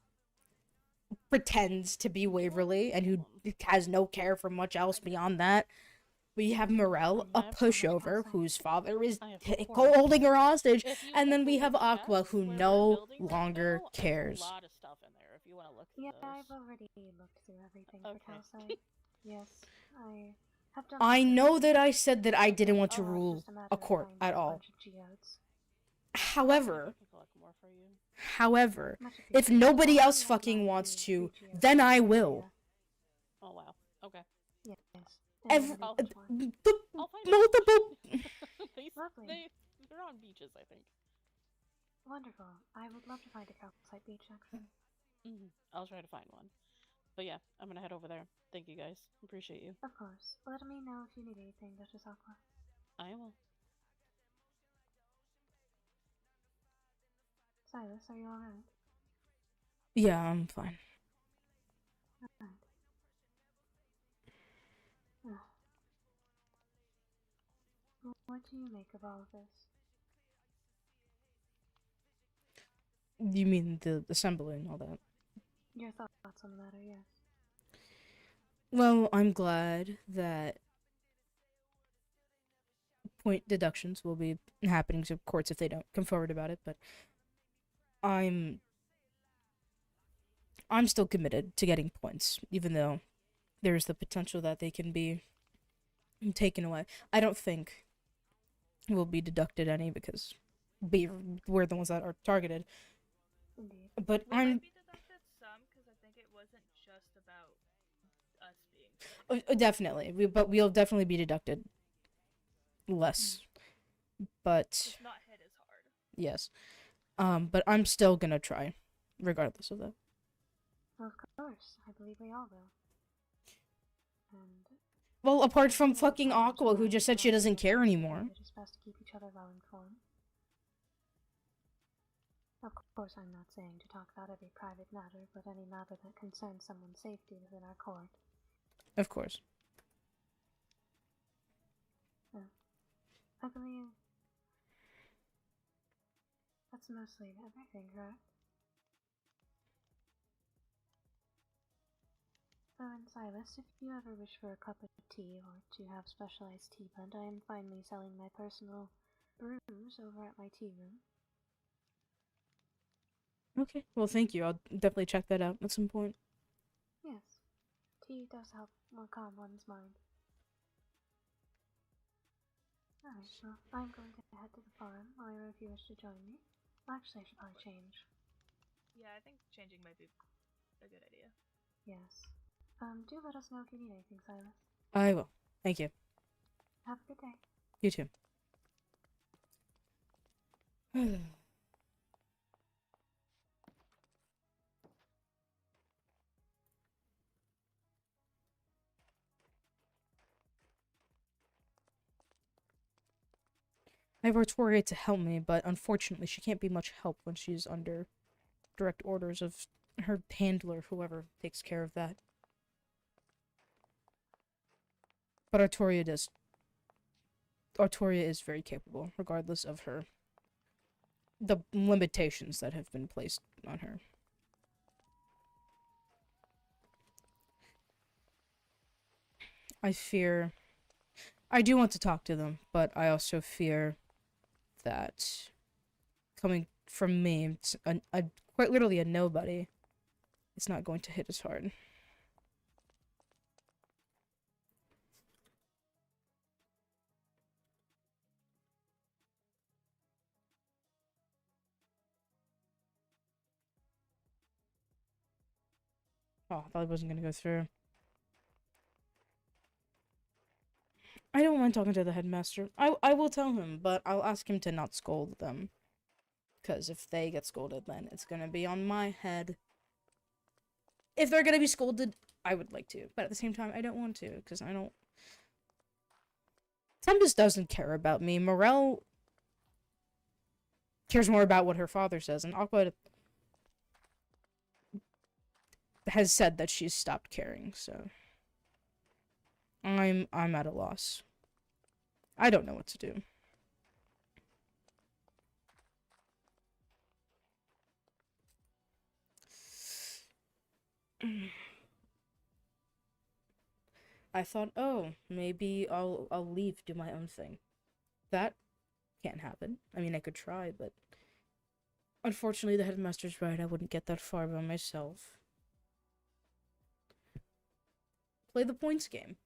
pretends to be Waverly, and who has no care for much else beyond that. We have Mirelle, a pushover, whose father is holding her hostage, and then we have Aqua, who no longer cares.
There's a lot of stuff in there if you want to look through
Yeah,
those.
I've already looked through everything
Okay.
for Calcite. Yes, I have done.
I
my
know
best.
that I said that I didn't want to
Oh, it's
rule
just a matter
a
of
court
finding
at
a
all.
bunch of geodes.
However,
I can collect more for you.
However,
Much
if
appreciated.
nobody
I
else
would
fucking
like
wants
the
to,
free geodes
then I
for
will.
Corellia.
Oh wow. Okay.
Yes.
Every,
I'll
Which one?
I'll find
multiple.
Lovely.
They're on beaches, I think.
Wonderful. I would love to find a calcite beach, actually.
I'll try to find one. But yeah, I'm gonna head over there. Thank you guys. Appreciate you.
Of course. Let me know if you need anything, Duchess Aqua.
I will.
Sylas, are you alright?
Yeah, I'm fine.
Alright. What do you make of all of this?
You mean the assembly and all that?
Your thoughts on the matter, yes.
Well, I'm glad that point deductions will be happening to courts if they don't come forward about it, but I'm still committed to getting points, even though there's the potential that they can be taken away. I don't think we'll be deducted any because we're the ones that are targeted.
Indeed.
But
We might be deducted some because I think it wasn't just about us being.
Definitely, we'll definitely be deducted less. But
It's not hit as hard.
yes, but I'm still gonna try, regardless of that.
Of course. I believe we all will. And
Well, apart from fucking Aqua, who just said she doesn't care anymore.
it is best to keep each other well informed. Of course, I'm not saying to talk about every private matter, but any matter that concerns someone's safety within our court.
Of course.
I believe that's mostly everything, correct? So, and Sylas, if you ever wish for a cup of tea or to have specialized tea blend, I am finally selling my personal brews over at my tea room.
Okay. Well, thank you. I'll definitely check that out at some point.
Yes, tea does help more calm one's mind. Alright, well, I'm going to head to the farm, or if you wish to join me. Actually, I should probably change.
Yeah, I think changing might be a good idea.
Yes. Do let us know if you need anything, Sylas.
I will. Thank you.
Have a good day.
You too. I have Artoria to help me, but unfortunately she can't be much help when she's under direct orders of her handler, whoever takes care of that. But Artoria does. Artoria is very capable, regardless of the limitations that have been placed on her. I do want to talk to them, but I also fear that coming from me, it's quite literally a nobody, it's not going to hit as hard. Oh, I thought it wasn't gonna go through. I don't mind talking to the headmaster. I will tell him, but I'll ask him to not scold them. Because if they get scolded, then it's gonna be on my head. If they're gonna be scolded, I would like to. But at the same time, I don't want to, because I don't... Tempest doesn't care about me. Mirelle cares more about what her father says, and Aqua has said that she's stopped caring, so... I'm at a loss. I don't know what to do. I thought, oh, maybe I'll leave, do my own thing. That can't happen. I mean, I could try, but unfortunately the headmaster's right, I wouldn't get that far by myself. Play the points game.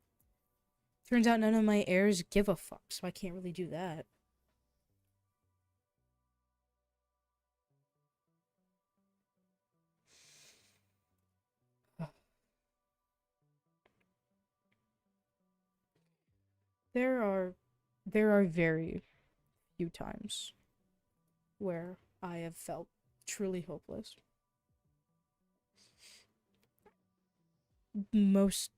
Turns out none of my heirs give a fuck, so I can't really do that. There are very few times where I have felt truly hopeless. Most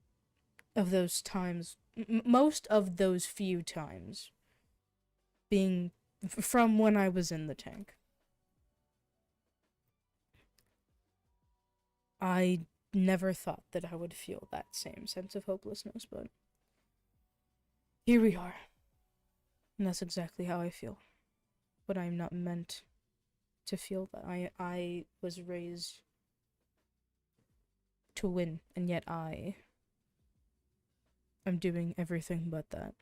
of those times, most of those few times being from when I was in the tank. I never thought that I would feel that same sense of hopelessness, but here we are. And that's exactly how I feel. But I'm not meant to feel that. I was raised to win, and yet I'm doing everything but that.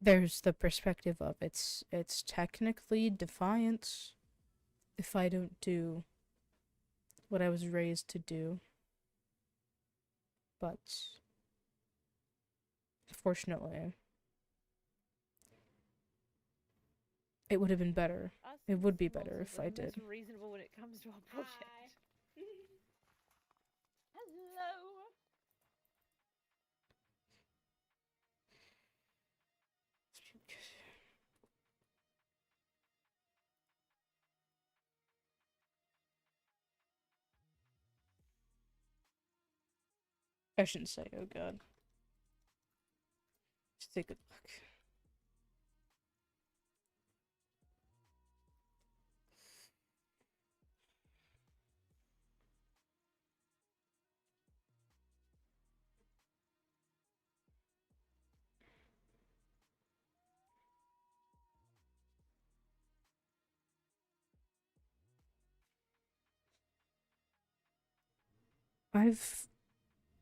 There's the perspective of it's technically defiance if I don't do what I was raised to do. But fortunately, it would have been better. It would be better if I did.
Reasonable when it comes to our project.
Hello.
I shouldn't say, oh god. Just take a look.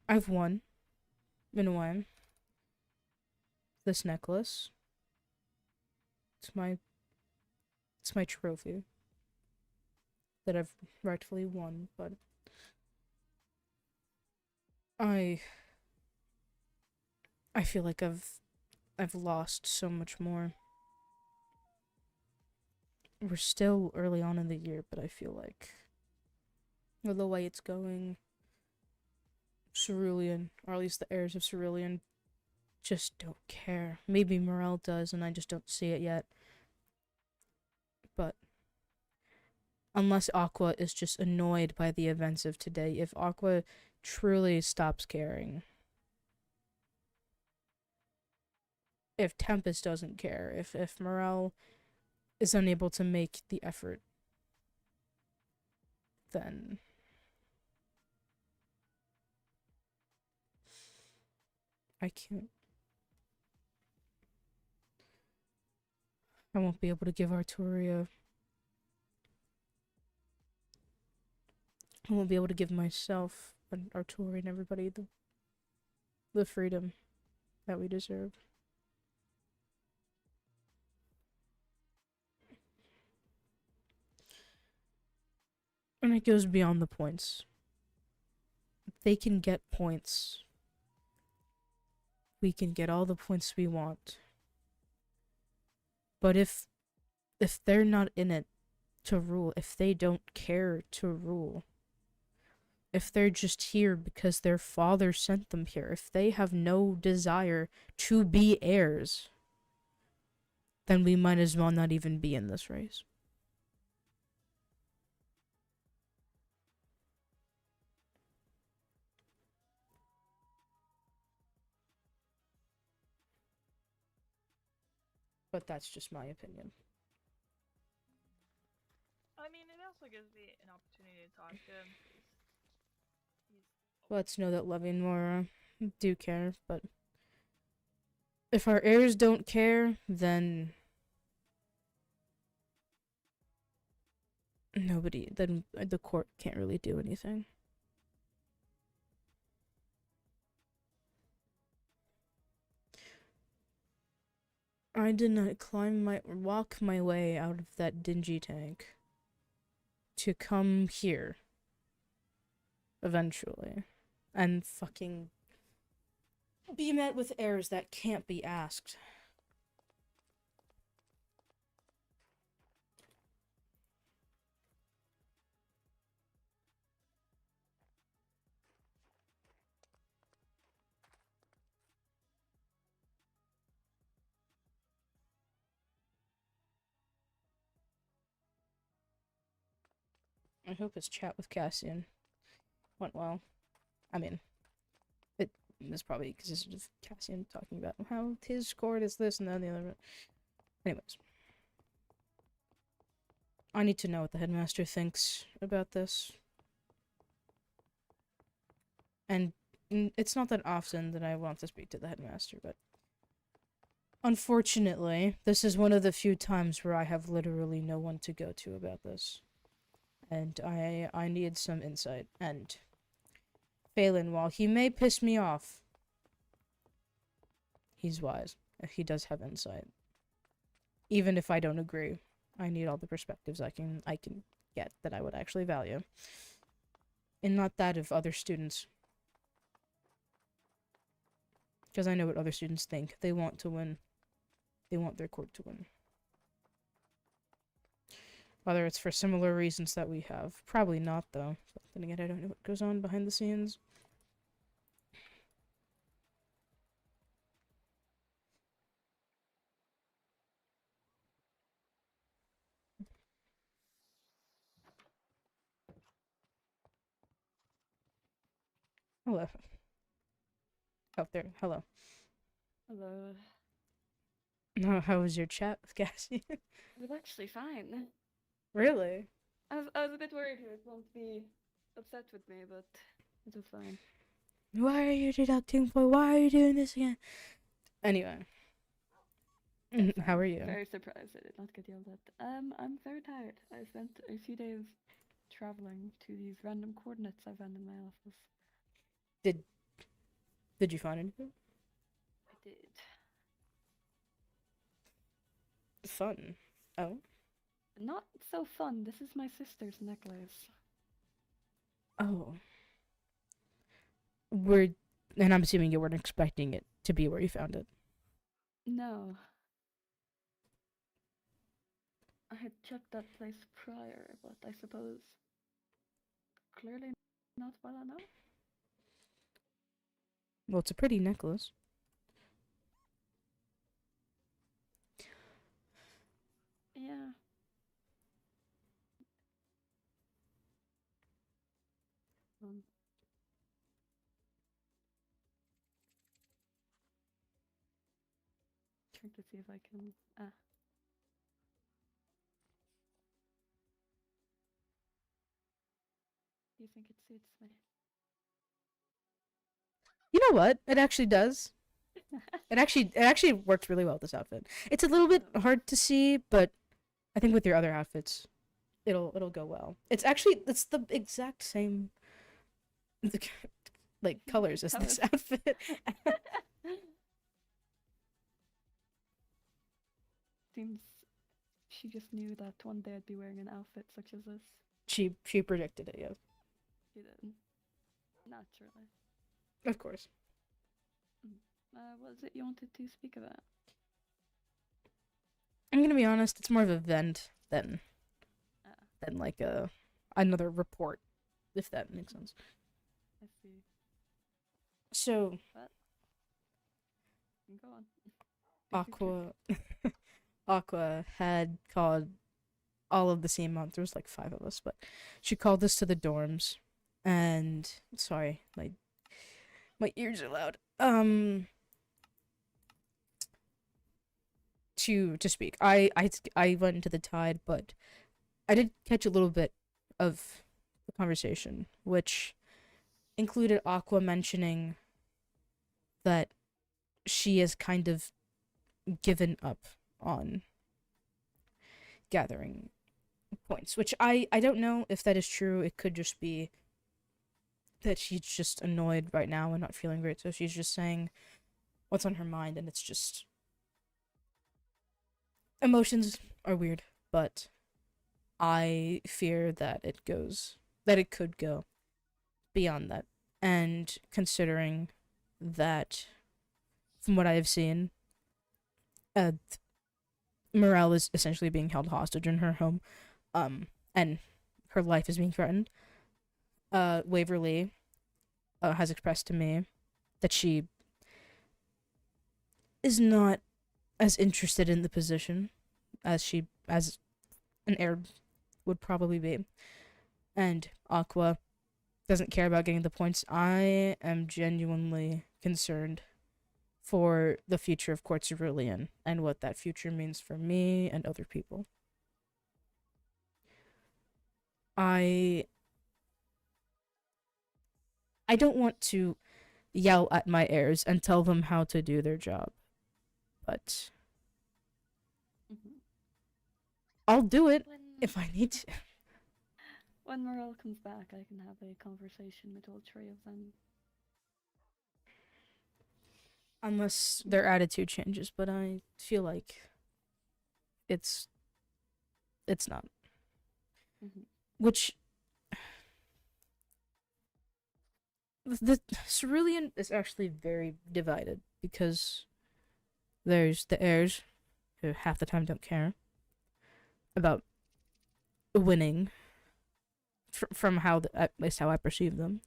I've won in a way. This necklace. It's my trophy that I've rightfully won, but I feel like I've lost so much more. We're still early on in the year, but I feel like with the way it's going, Cerulean, or at least the heirs of Cerulean, just don't care. Maybe Mirelle does, and I just don't see it yet. But unless Aqua is just annoyed by the events of today, if Aqua truly stops caring, if Tempest doesn't care, if Mirelle is unable to make the effort, then I can't. I won't be able to give Arturia. I won't be able to give myself and Arturia and everybody the freedom that we deserve. And it goes beyond the points. They can get points. We can get all the points we want. But if they're not in it to rule, if they don't care to rule, if they're just here because their father sent them here, if they have no desire to be heirs, then we might as well not even be in this race. But that's just my opinion.
I mean, it also gives me an opportunity to talk to him.
Let's know that Levy and Moira do care, but if our heirs don't care, then then the court can't really do anything. I did not walk my way out of that dingy tank to come here eventually and fucking be met with heirs that can't be asked. I hope his chat with Cassian went well. I mean, it was probably because it's just Cassian talking about how his court is this and that and the other. Anyways. I need to know what the headmaster thinks about this. And it's not that often that I want to speak to the headmaster, but unfortunately, this is one of the few times where I have literally no one to go to about this. And I need some insight. And Faelan, while he may piss me off, he's wise. He does have insight. Even if I don't agree, I need all the perspectives I can get that I would actually value. And not that of other students. Because I know what other students think. They want to win. They want their court to win. Whether it's for similar reasons that we have. Probably not, though. But then again, I don't know what goes on behind the scenes. Hello. Oh, there. Hello.
Hello.
How was your chat with Cassian?
It was actually fine.
Really?
I was a bit worried he was going to be upset with me, but it was fine.
Why are you deducting for? Why are you doing this again? Anyway. How are you?
Very surprised I did not get yelled at. I'm very tired. I spent a few days traveling to these random coordinates I found in my office.
Did you find anything?
I did.
Fun. Oh?
Not so fun. This is my sister's necklace.
Oh. And I'm assuming you weren't expecting it to be where you found it.
No. I had checked that place prior, but I suppose clearly not well enough.
Well, it's a pretty necklace.
Yeah. Trying to see if I can. Do you think it suits me?
You know what? It actually does. It actually works really well with this outfit. It's a little bit hard to see, but I think with your other outfits, it'll go well. It's the exact same like colors as this outfit.
Seems she just knew that one day I'd be wearing an outfit such as this.
She predicted it, yes.
She did. Naturally.
Of course.
What is it you wanted to speak about?
I'm gonna be honest, it's more of a vent than like another report, if that makes sense.
I see.
So
But go on.
Aqua had called all of the same month. There was like 5 of us, but she called us to the dorms, and sorry, my ears are loud. To speak. I went into the tide, but I did catch a little bit of the conversation, which included Aqua mentioning that she has kind of given up on gathering points, which I don't know if that is true. It could just be that she's just annoyed right now and not feeling great, so she's just saying what's on her mind, and it's just emotions are weird, but I fear that it could go beyond that. And considering that, from what I have seen, Mirelle is essentially being held hostage in her home, and her life is being threatened. Waverly has expressed to me that she is not as interested in the position as an heir would probably be, and Aqua doesn't care about getting the points. I am genuinely concerned for the future of Court Aurelian and what that future means for me and other people. I don't want to yell at my heirs and tell them how to do their job, but I'll do it if I need to.
When Mirelle comes back, I can have a conversation with all 3 of them.
Unless their attitude changes, but I feel like it's not. Which the Cerulean is actually very divided, because there's the heirs, who half the time don't care about winning, from at least how I perceive them.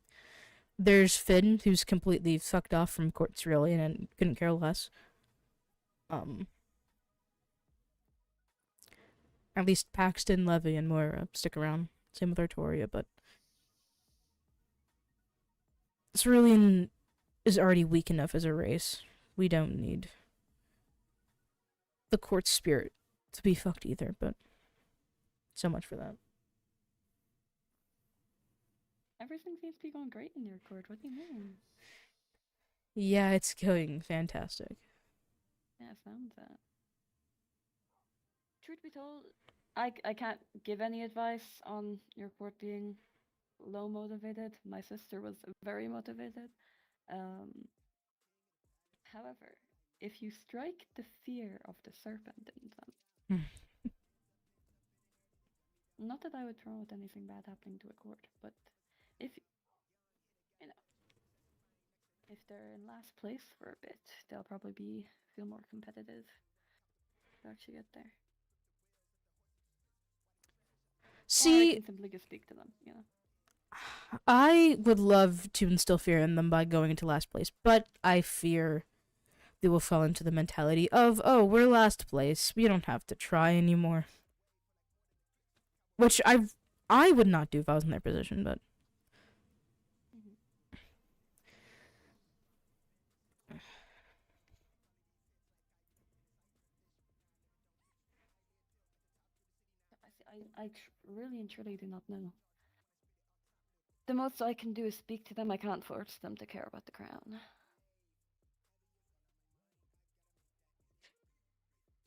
There's Finn, who's completely fucked off from Court Cerulean and couldn't care less. At least Paxton, Levy, and Moira stick around. Same with Artoria, but Cerulean is already weak enough as a race. We don't need the Court spirit to be fucked either, but so much for that.
Everything seems to be going great in your court. What do you mean?
Yeah, it's going fantastic.
Yeah, I found that. Truth be told, I can't give any advice on your court being low motivated. My sister was very motivated. However, if you strike the fear of the serpent in them, not that I would promote anything bad happening to a court, but if if they're in last place for a bit, they'll probably feel more competitive to actually get there.
See,
or I can simply just speak to them,
I would love to instill fear in them by going into last place, but I fear they will fall into the mentality of, oh, we're last place, we don't have to try anymore. Which I would not do if I was in their position, but
I really and truly do not know. The most I can do is speak to them. I can't force them to care about the crown.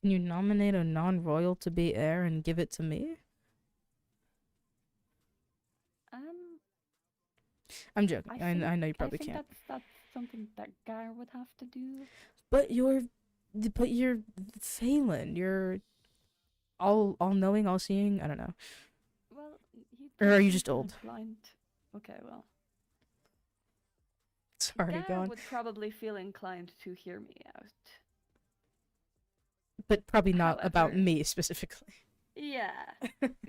Can you nominate a non-royal to be heir and give it to me? I'm joking. I know you probably
can't.
can't.
That's something that Gar would have to do.
But you're Faelan. You're all knowing, all seeing. I don't know.
Well, he'd
Or are you just old?
Inclined. Okay, well.
It's already
Gar
gone.
would probably feel inclined to hear me out.
But probably not about
However-
me specifically.
Yeah.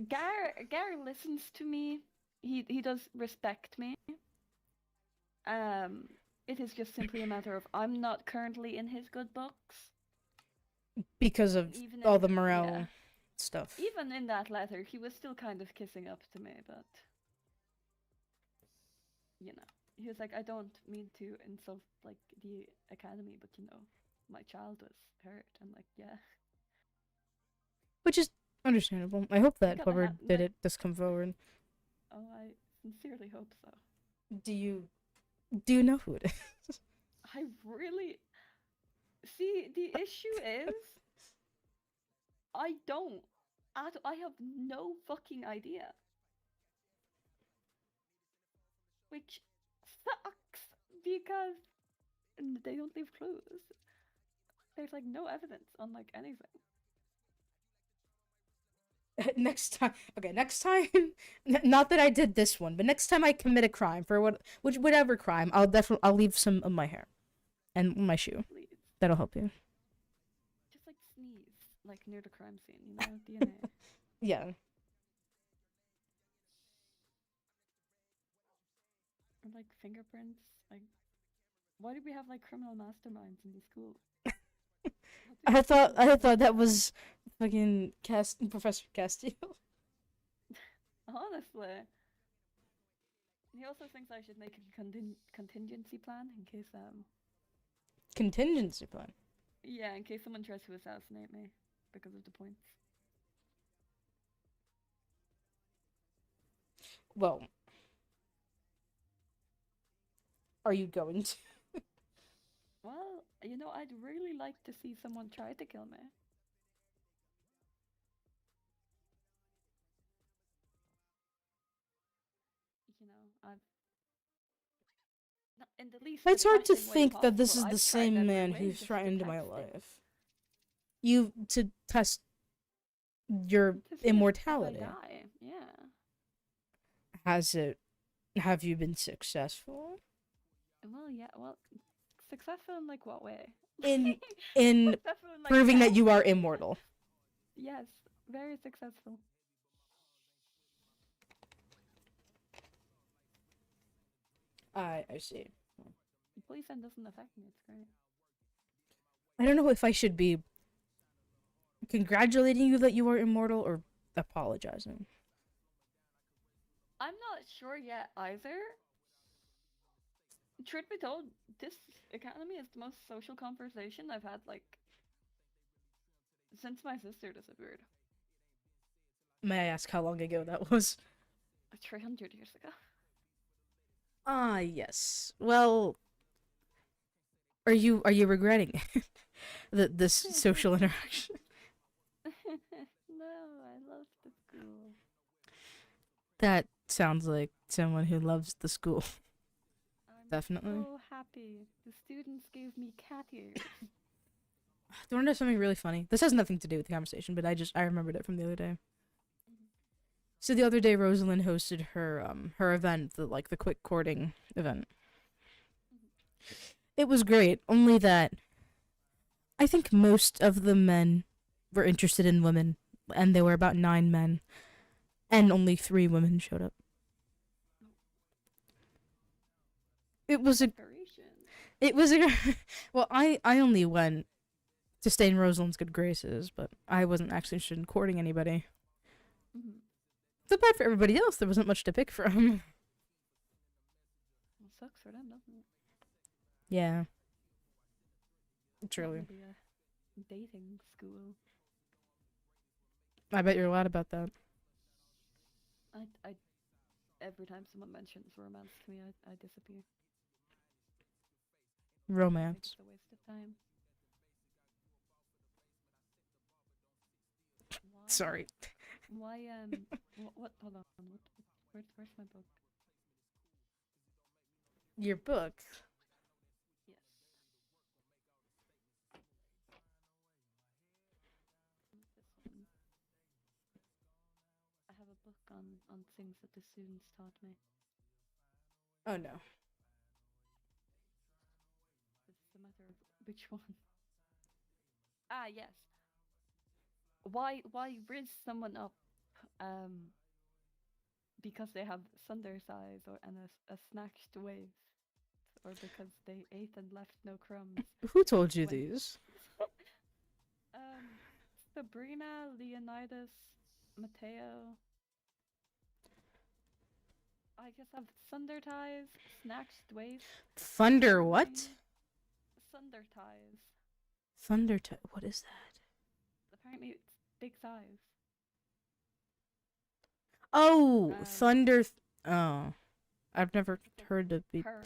Gar listens to me. He does respect me. It is just simply a matter of I'm not currently in his good books.
Because of
Even
all
in-
the morale
yeah.
stuff.
Even in that letter, he was still kind of kissing up to me, but you know, he was like, I don't mean to insult like the academy, but you know, my child was hurt. I'm like, yeah.
Which is understandable. I hope that
gotta
whoever
have-
did
like-
it does come forward.
Oh, I sincerely hope so.
Do you know who it is?
I really see the issue is I don't. I have no fucking idea. Which sucks because they don't leave clues. There's like no evidence on like anything.
Next time, not that I did this one, but next time I commit a crime for whatever crime, I'll leave some of my hair and my shoe.
Please.
That'll help you.
Just like sneeze, like near the crime scene, you know, DNA.
Yeah.
Or like fingerprints. Like, why do we have like criminal masterminds in these schools?
I thought that was fucking Professor Castillo.
Honestly. He also thinks I should make a contingency plan in case
Contingency plan.
yeah, in case someone tries to assassinate me because of the points.
Well, are you going to?
Well, you know, I'd really like to see someone try to kill me. You know, I've not in the least.
It's hard to
depressing way
think that this is
possible,
the
I've tried
same
every
man
way
who
just to
threatened my
test it.
life. You to test your
To see if I
immortality.
die, yeah.
Have you been successful?
Well, yeah. Well, successful in like what way?
In
Successful in, like,
proving that
health?
you are immortal.
Yes, very successful.
I see.
The police end doesn't affect me. It's great.
I don't know if I should be congratulating you that you are immortal or apologizing.
I'm not sure yet either. Truth be told, this academy is the most social conversation I've had like since my sister disappeared.
May I ask how long ago that was?
300 years ago.
Ah, yes. Well, are you regretting this social interaction?
No, I love the school.
That sounds like someone who loves the school.
I'm
Definitely.
so happy. The students gave me cat ears.
Do you want to know something really funny? This has nothing to do with the conversation, but I remembered it from the other day. So the other day, Rosalind hosted her event, the quick courting event. It was great, only that I think most of the men were interested in women, and there were about 9 men, and only 3 women showed up. It was a well, I only went to stay in Rosalind's good graces, but I wasn't actually interested in courting anybody.
Mm-hmm.
So bad for everybody else. There wasn't much to pick from.
Well, sucks for them, doesn't it?
Yeah. Truly.
Not really a dating school.
I bet you're glad about that.
I every time someone mentions romance to me, I disappear. I think
Romance.
it's a waste of time. Why?
Sorry.
Why what hold on, where's my book?
Your book.
Yes. This one. I have a book on things that the students taught me.
Oh no.
It's a matter of which one. Ah, yes. Why riz someone up because they have sunder size or and a snatched waist, or because they ate and left no crumbs?
Who told you
when-
these?
Sabrina, Leonidas, Mateo. I just have sunder ties, snatched waist.
Thunder what?
Sunder ties.
Thunder what is that?
Apparently it's big size.
Oh, thunder. Oh, I've never heard of be.
Purr.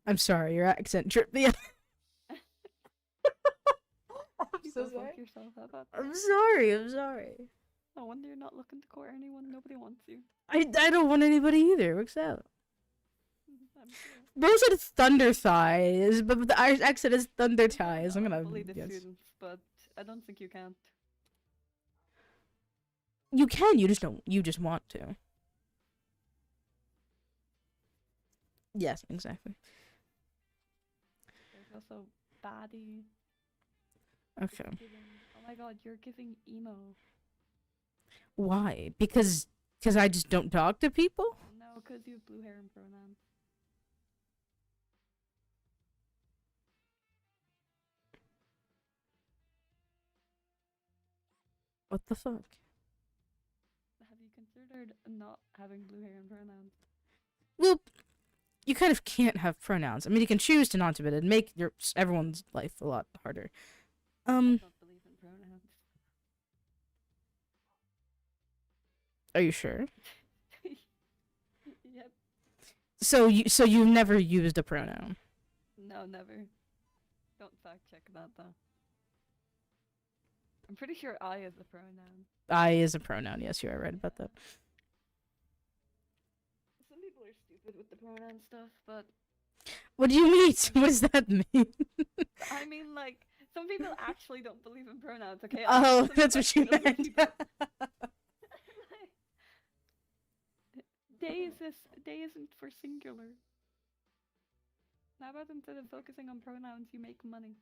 I'm sorry, your accent tripped me up. I'm
You
so
go fuck
sorry.
yourself about
I'm
that.
sorry. I'm sorry.
No wonder you're not looking to court anyone. Nobody wants you.
I don't want anybody either. What's that?
I'm sure.
Most said thunder thighs, but the Irish accent is thunder ties. I'm gonna
bully the
guess.
students, but I don't think you can.
You can. You just don't. You just want to. Yes, exactly.
There's also baddie.
Okay.
Oh my god, you're giving emo.
Why? Because I just don't talk to people?
No, because you have blue hair and pronouns.
What the fuck?
Have you considered not having blue hair and pronouns?
Well, you kind of can't have pronouns. I mean, you can choose to not to, but it'd make everyone's life a lot harder.
I don't believe in pronouns.
Are you sure?
Yep.
So you've never used a pronoun?
No, never. Don't fact check that though. I'm pretty sure I is a pronoun.
I is a pronoun. Yes, you are right about that.
Some people are stupid with the pronoun stuff, but
What do you mean? What does that mean?
I mean, like, some people actually don't believe in pronouns, okay?
Oh,
Some
that's what you
other
meant.
people- Day isn't for singular. How about instead of focusing on pronouns, you make money?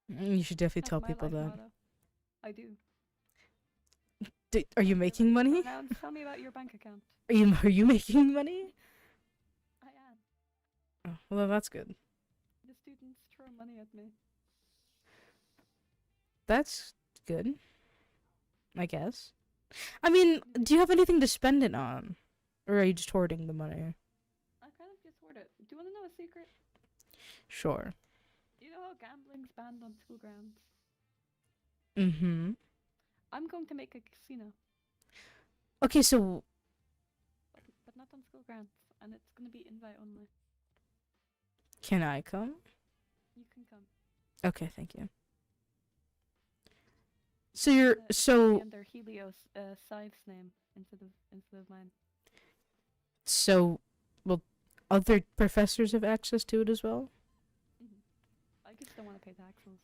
You should definitely
That's
tell
my
people
life
that.
motto. I do.
Are you making money?
Pronouns, tell me about your bank account.
Are you making money?
I am.
Oh, well, that's good.
The students throw money at me.
That's good. I guess. I mean, do you have anything to spend it on? Or are you just hoarding the money?
I kind of just hoard it. Do you want to know a secret?
Sure.
You know how gambling's banned on school grounds?
Mm-hmm.
I'm going to make a casino,
Okay, so
but not on school grounds, and it's going to be invite only.
can I come?
You can come.
Okay, thank you. So you're
It's
so
gonna be under Helios, Scythe's name instead of mine.
so will other professors have access to it as well?
I just don't want to pay taxes.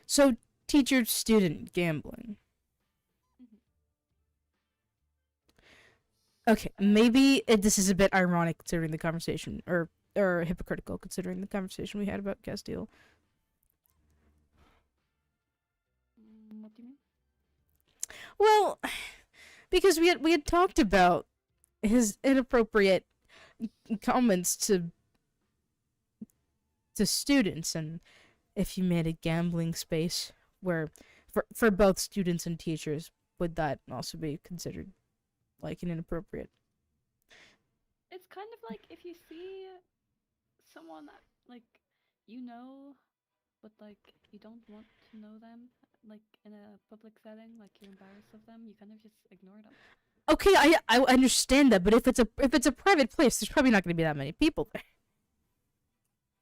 So teacher student gambling. Okay, maybe this is a bit ironic considering the conversation, or hypocritical considering the conversation we had about Castile.
What do you mean?
Well, because we had talked about his inappropriate comments to students, and if you made a gambling space where for both students and teachers, would that also be considered like an inappropriate?
It's kind of like if you see someone like you know, but like you don't want to know them, like in a public setting, like you're embarrassed of them, you kind of just ignore them.
Okay, I understand that, but if it's a private place, there's probably not going to be that many people there.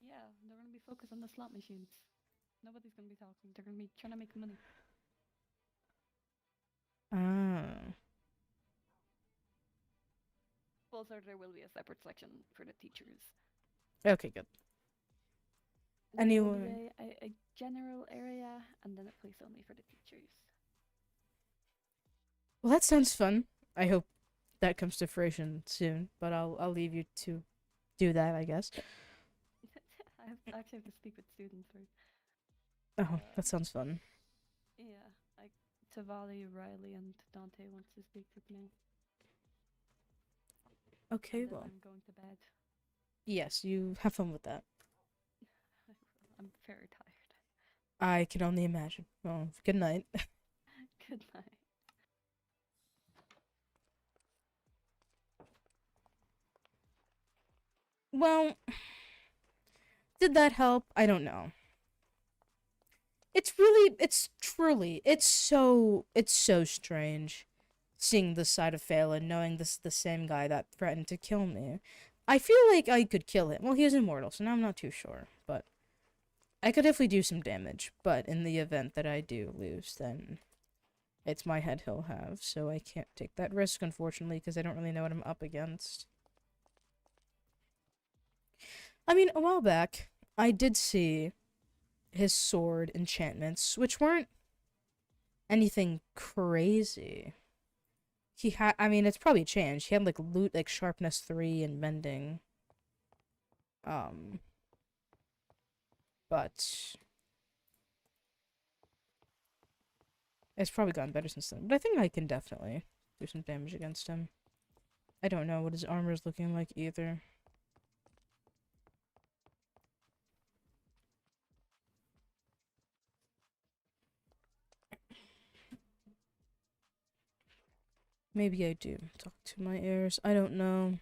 Yeah, they're gonna be focused on the slot machines. Nobody's gonna be talking. They're gonna be trying to make money.
Oh.
Also, there will be a separate section for the teachers.
Okay, good.
There will
Anyway.
be a general area and then a place only for the teachers.
Well, that sounds fun. I hope that comes to fruition soon, but I'll leave you to do that, I guess.
I actually have to speak with students first.
Oh, that sounds fun.
Yeah, Tavali, Riley, and Dante wants to speak with me.
Okay,
And then
well.
I'm going to bed.
Yes, you have fun with that.
I'm very tired.
I can only imagine. Well, good night.
Good night.
Well, did that help? I don't know. It's so strange seeing this side of Faelan, knowing this is the same guy that threatened to kill me. I feel like I could kill him. Well, he is immortal, so now I'm not too sure, but I could definitely do some damage, but in the event that I do lose, then it's my head he'll have, so I can't take that risk, unfortunately, because I don't really know what I'm up against. I mean, a while back, I did see his sword enchantments, which weren't anything crazy. He had, I mean, it's probably changed. He had, like, loot, like, sharpness 3 and mending. But it's probably gotten better since then. But I think I can definitely do some damage against him. I don't know what his armor is looking like either. Maybe I do talk to my heirs. I don't know.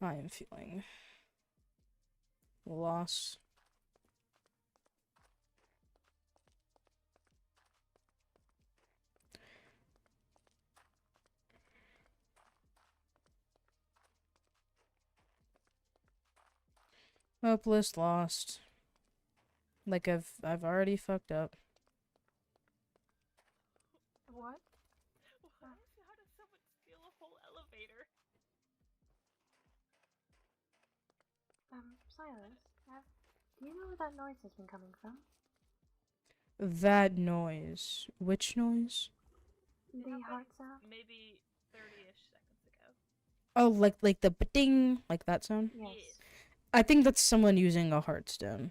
I am feeling lost. Hopeless, lost. Like I've already fucked up.
What? How does someone steal a whole elevator?
Sylas, do you know where that noise has been coming from?
That noise. Which noise?
The heart sound?
Maybe 30-ish seconds ago.
Oh, like the ding, like that sound?
Yes.
I think that's someone using a heartstone.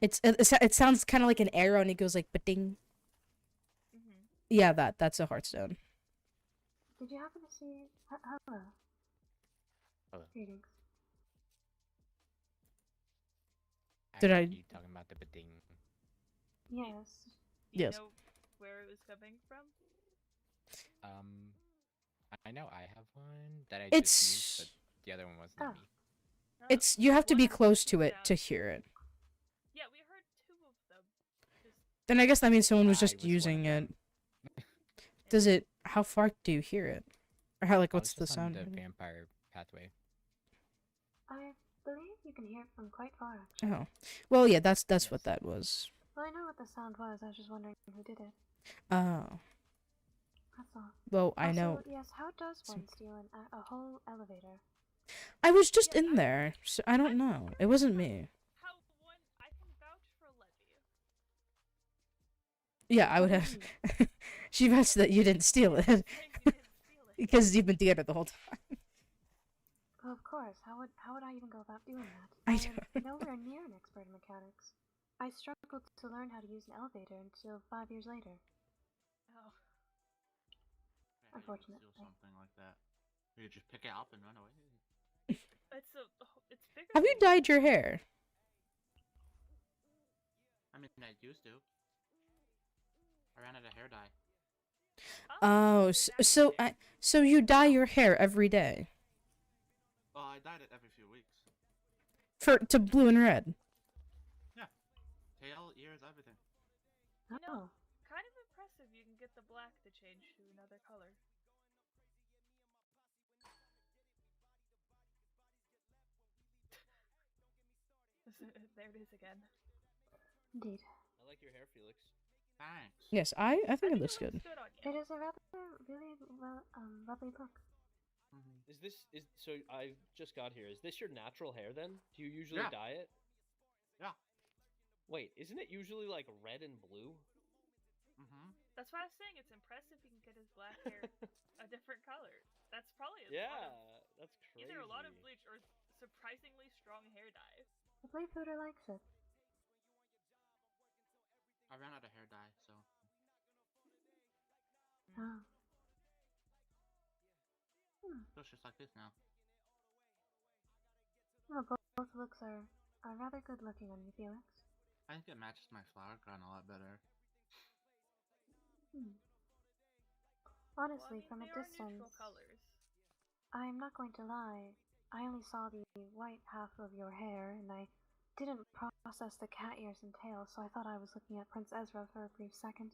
It sounds kind of like an arrow, and it goes like ding. Yeah, that's a heartstone.
Did you happen to see? Hello.
Hello.
Greetings.
Did I?
You talking about the ding?
Yes.
Do you
Yes.
know where it was coming from?
I know I have one that I
It's-
just used, but the other one wasn't me.
It's you have to be close to it to hear it.
Yeah, we heard 2 of them.
Then I guess that means someone was
I
just
was one
using
of
it. Does it? How far do you hear it? Or how like
I
what's
was
the
just on
sound?
the vampire pathway.
I believe you can hear it from quite far, actually.
Oh, well, yeah, that's what that was.
Well, I know what the sound was. I was just wondering who did it.
Oh,
That's all.
well, I know.
Also, yes. How does one steal a whole elevator?
I was just in there, so I don't know. It wasn't me.
How one I can vouch for Levy.
Yeah, I would have. She vouched that you didn't steal it because you've been together the whole time.
Well, of course. How would I even go about doing that?
I
am nowhere near an expert in mechanics. I struggled to learn how to use an elevator until 5 years later.
Oh.
Unfortunately.
Steal something like that. You could just pick it up and run away.
It's bigger.
Have you dyed your hair?
I mean, I used to. I ran out of hair dye.
Oh, so you dye your hair every day
Well, I dyed it every few weeks.
to blue and red.
Yeah. Tail, ears, everything.
You know, kind of impressive you can get the black to change to another color. There it is again.
Indeed.
I like your hair, Felix.
Thanks.
Yes, I think it looks good.
It is a rather really lovely look.
Is this so? I just got here. Is this your natural hair then? Do you usually
Yeah.
dye it?
Yeah.
Wait, isn't it usually like red and blue?
That's why I was saying it's impressive he can get his black hair a different color. That's probably
that's crazy.
either a lot of bleach or surprisingly strong hair dye.
The Playfooder likes it.
I ran out of hair dye, so.
Oh.
Looks just like this now.
Well, both looks are rather good looking on you, Felix.
I think it matches my flower crown a lot better.
Honestly,
well, I mean,
from a
they are
distance,
neutral colors.
I'm not going to lie. I only saw the white half of your hair, and I didn't process the cat ears and tail, so I thought I was looking at Prince Ezra for a brief second.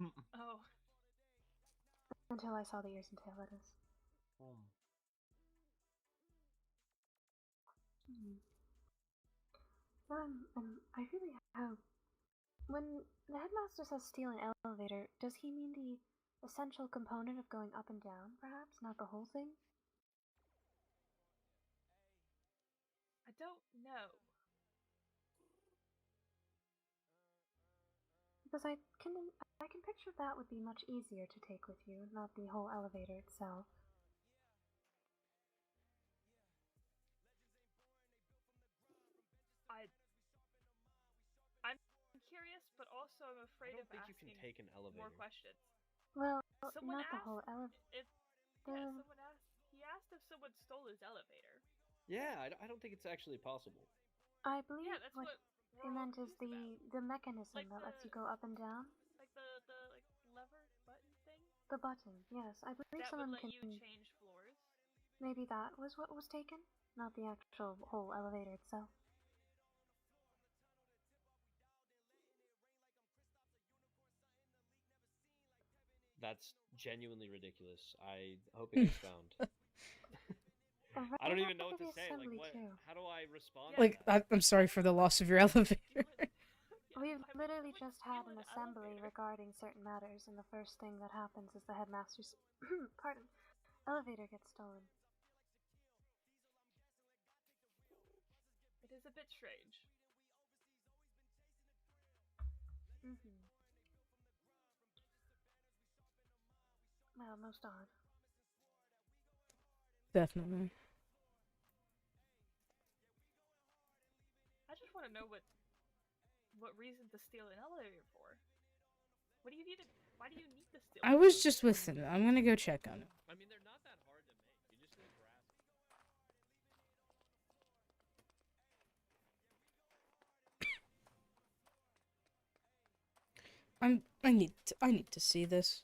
Oh.
Until I saw the ears and tail, that is. I really hope. When the headmaster says steal an elevator, does he mean the essential component of going up and down, perhaps? Not the whole thing?
I don't know.
Because I can picture that would be much easier to take with you, not the whole elevator itself.
I'm curious, but also I'm afraid
I don't
of
think
asking
you can take an elevator.
more questions.
Well,
Someone
not the whole elevator.
someone asked. He asked if someone stole his elevator.
Yeah, I don't think it's actually possible.
I believe
that's what
it meant is the mechanism
like
that lets you go up and down.
Like the like lever button thing.
The button, yes. I believe
That
someone
would let
can
you change floors.
Maybe that was what was taken, not the actual whole elevator itself.
That's genuinely ridiculous. I hope it gets found. I don't even know what to say. Like, what? How do I respond?
Like, I'm sorry for the loss of your elevator.
We've literally just had an assembly regarding certain matters, and the first thing that happens is the headmaster's elevator gets stolen.
It is a bit strange.
Well, most odd.
Definitely.
I just want to know what reason to steal an elevator for. What do you need to? Why do you need to steal?
I was just with him. I'm gonna go check on it.
I mean, they're not that hard to make. You just need brass.
I need to see this.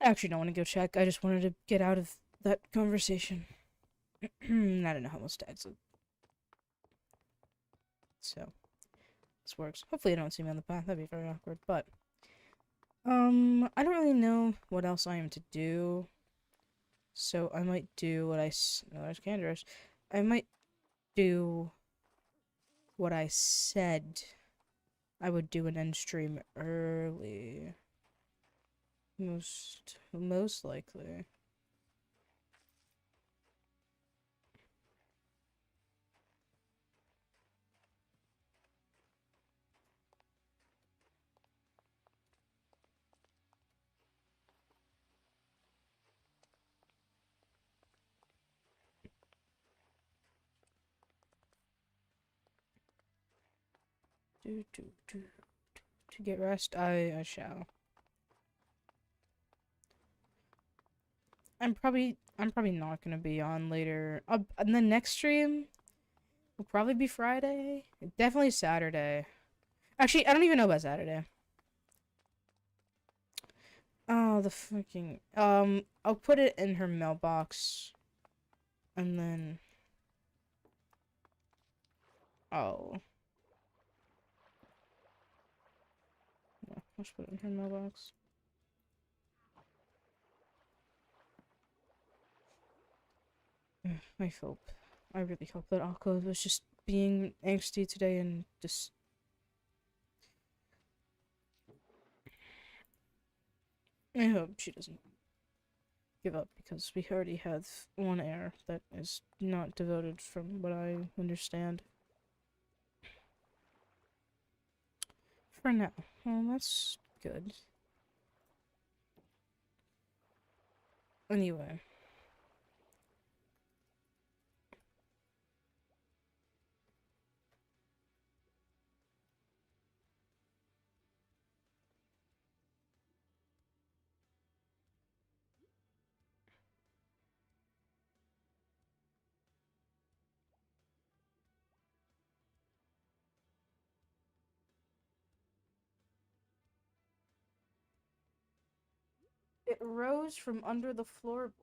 I actually don't want to go check. I just wanted to get out of that conversation. I don't know how most tags look. So, this works. Hopefully, I don't see me on the path. That'd be very awkward. But, I don't really know what else I am to do. So, I might do what I... No, there's Candaris. I might do what I said I would do an end stream early. Most likely. To get rest, I shall. I'm probably not gonna be on later. And the next stream will probably be Friday. Definitely Saturday. Actually, I don't even know about Saturday. Oh, the fucking I'll put it in her mailbox, and then I'll just put it in her mailbox. I really hope that Aqua was just being angsty today and just... I hope she doesn't give up, because we already have one heir that is not devoted from what I understand. For now. Well, that's good. Anyway. It rose from under the floorboards.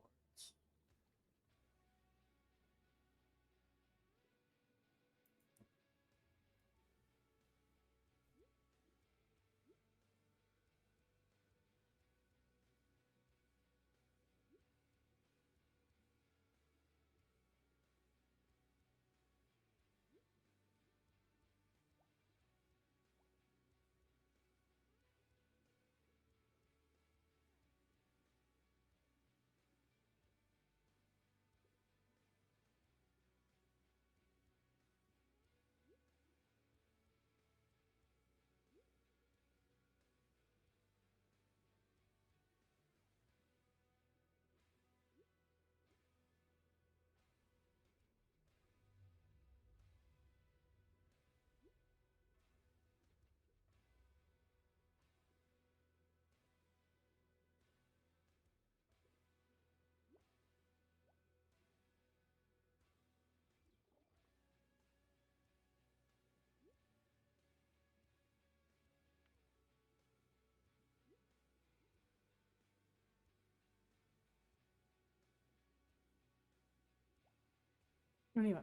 Anyway.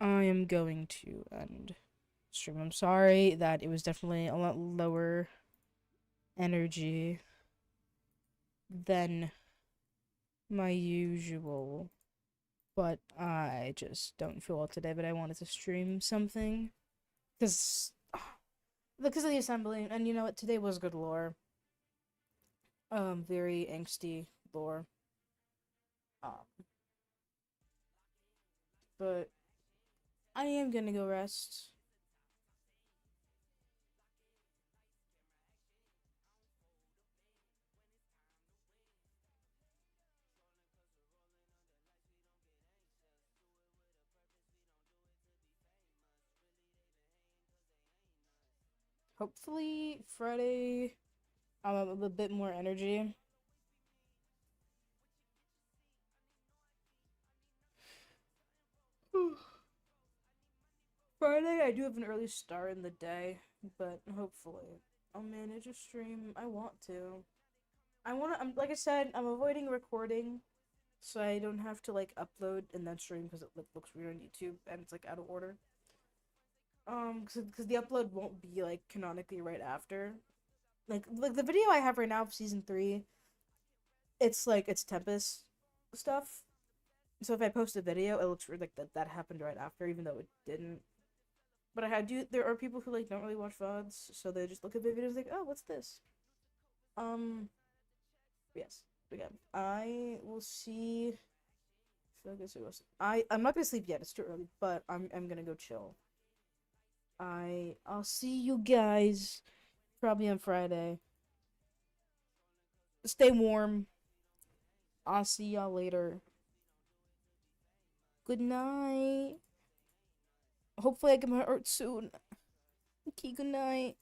I am going to end stream. I'm sorry that it was definitely a lot lower energy than my usual, but I just don't feel well today, but I wanted to stream something because of the assembly, and you know what, today was good lore. Very angsty lore. But I am gonna go rest. Hopefully Friday I'll have a bit more energy. Friday I do have an early start in the day, but hopefully I'll manage a stream. I want to. I'm like I said, I'm avoiding recording so I don't have to like upload and then stream because it looks weird on YouTube and it's like out of order. Because the upload won't be like canonically right after. Like the video I have right now of season 3, it's like it's Tempest stuff. So if I post a video, it looks weird like that happened right after, even though it didn't. But there are people who like don't really watch VODs, so they just look at the videos like, oh, what's this? Yes. Again, I will see. I'm not gonna sleep yet. It's too early, but I'm gonna go chill. I'll see you guys probably on Friday. Stay warm. I'll see y'all later. Good night. Hopefully I get my art soon. Okay, good night.